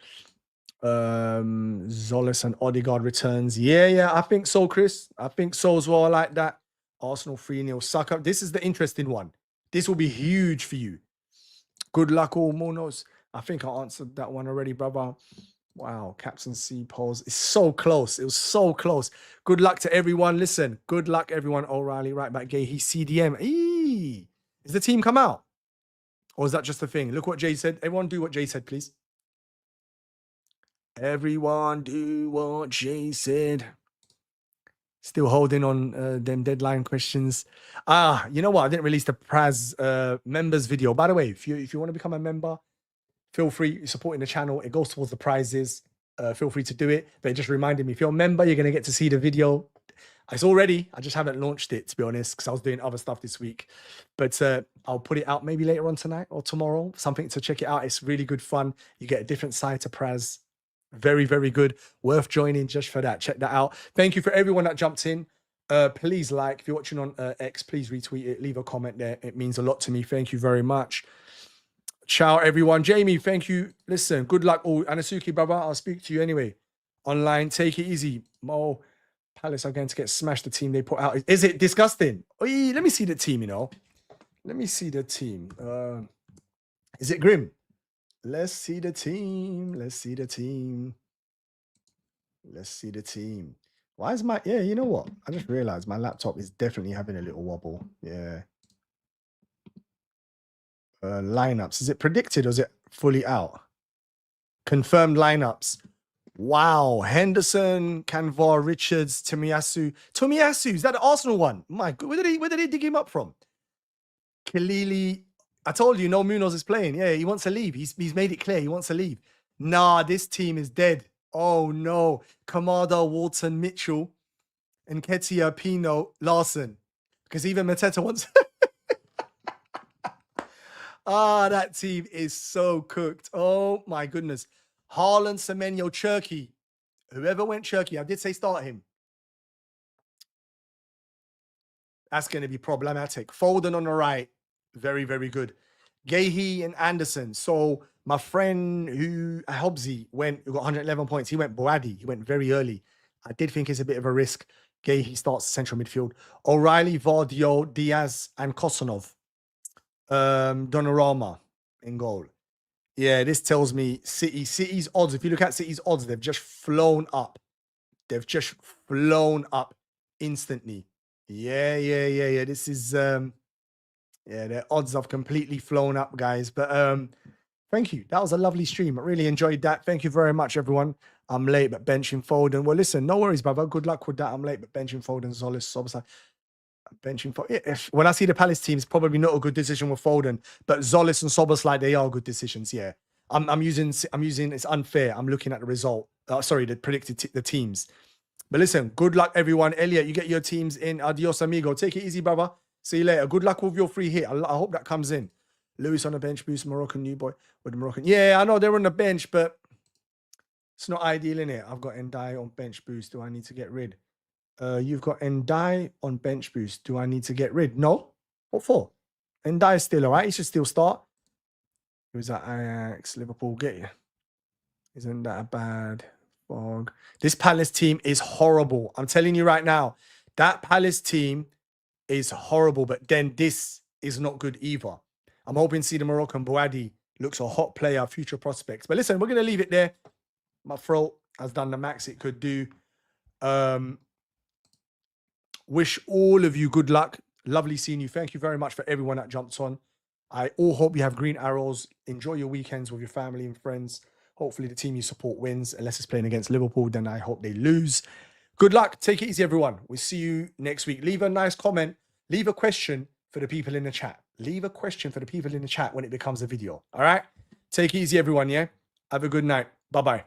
Zolis and Odegaard returns. Yeah, I think so, Chris. I think so as well. I like that. Arsenal 3-0. Suck up. This is the interesting one. This will be huge for you. Good luck, all monos. I think I answered that one already, brother. Wow, Captain C polls. It's so close. It was so close. Good luck to everyone. Listen, good luck, everyone. O'Reilly, right back, Gay. He's CDM. Eee. Is the team come out? Or is that just a thing? Look what Jay said. Everyone do what Jay said, please. Everyone do what Jay said. Still holding on them deadline questions. You know what? I didn't release the Praz members video. By the way, if you want to become a member, feel free. You're supporting the channel. It goes towards the prizes. Feel free to do it. But it just reminded me, if you're a member, you're going to get to see the video. It's already. I just haven't launched it, to be honest, because I was doing other stuff this week. But I'll put it out maybe later on tonight or tomorrow. Something to check it out. It's really good fun. You get a different side to Praz. Very, very good. Worth joining just for that. Check that out. Thank you for everyone that jumped in. Please like. If you're watching on X, please retweet it. Leave a comment there. It means a lot to me. Thank you very much. Ciao, everyone. Jamie, thank you. Listen, good luck. Oh, Anasuki, brother, I'll speak to you anyway. Online, take it easy. Mo, Palace are going to get smashed. The team they put out. Is it disgusting? Oh, let me see the team, you know. Let me see the team. Is it grim? Let's see the team. Let's see the team. Let's see the team. Why is my... Yeah, you know what? I just realized my laptop is definitely having a little wobble. Yeah. Lineups. Is it predicted or is it fully out? Confirmed lineups. Wow. Henderson, Canvar, Richards, Tomiyasu. Tomiyasu, is that the Arsenal one? My God, where did he dig him up from? Kalili. I told you, no Munoz is playing. Yeah, he wants to leave. He's made it clear he wants to leave. Nah, this team is dead. Oh, no. Kamada, Walton, Mitchell, and Ketia, Pino, Larson. Because even Mateta wants... that team is so cooked. Oh, my goodness. Haaland, Semenyo, Cherky. Whoever went Cherky, I did say start him. That's going to be problematic. Foden on the right. Very, very good. Gahey and Anderson. So my friend Hobbsy who got 111 points. He went Boadi. He went very early. I did think it's a bit of a risk. Gahey starts central midfield. O'Reilly, Vardio, Diaz, and Kosanov. Donnarumma in goal. Yeah, this tells me City's odds. If you look at City's odds, they've just flown up. They've just flown up instantly. Yeah. This is their odds have completely flown up, guys. But thank you. That was a lovely stream. I really enjoyed that. Thank you very much, everyone. I'm late, but benching Foden. Well, listen, no worries, brother. Good luck with that. I'm late, but benching Foden, Zolis, Sobsai. Benching Foden. When I see the Palace team, it's probably not a good decision with Foden, but Zolis and Soboslai, they are good decisions. Yeah, I'm using. It's unfair. I'm looking at the result. Sorry, the predicted the teams. But listen, good luck, everyone. Elliot, you get your teams in. Adios, amigo. Take it easy, brother. See you later. Good luck with your free hit. I hope that comes in. Lewis on the bench boost. Moroccan new boy with the Moroccan. Yeah, I know they're on the bench, but it's not ideal, innit? I've got Ndai on bench boost. Do I need to get rid? You've got Ndai on bench boost. Do I need to get rid? No. What for? Ndai is still all right. He should still start. Who was that? Ajax, Liverpool. Get you. Isn't that a bad fog? This Palace team is horrible. I'm telling you right now. That Palace team is horrible, but then this is not good either. I'm hoping to see the Moroccan Boadi. Looks a hot player, future prospects. But listen, we're going to leave it there. My throat has done the max it could do. Wish all of you good luck. Lovely seeing you. Thank you very much for everyone that jumped on. I all hope you have green arrows. Enjoy your weekends with your family and friends. Hopefully the team you support wins. Unless it's playing against Liverpool, then I hope they lose. Good luck. Take it easy, everyone. We'll see you next week. Leave a nice comment. Leave a question for the people in the chat. Leave a question for the people in the chat when it becomes a video. All right? Take it easy, everyone, yeah? Have a good night. Bye-bye.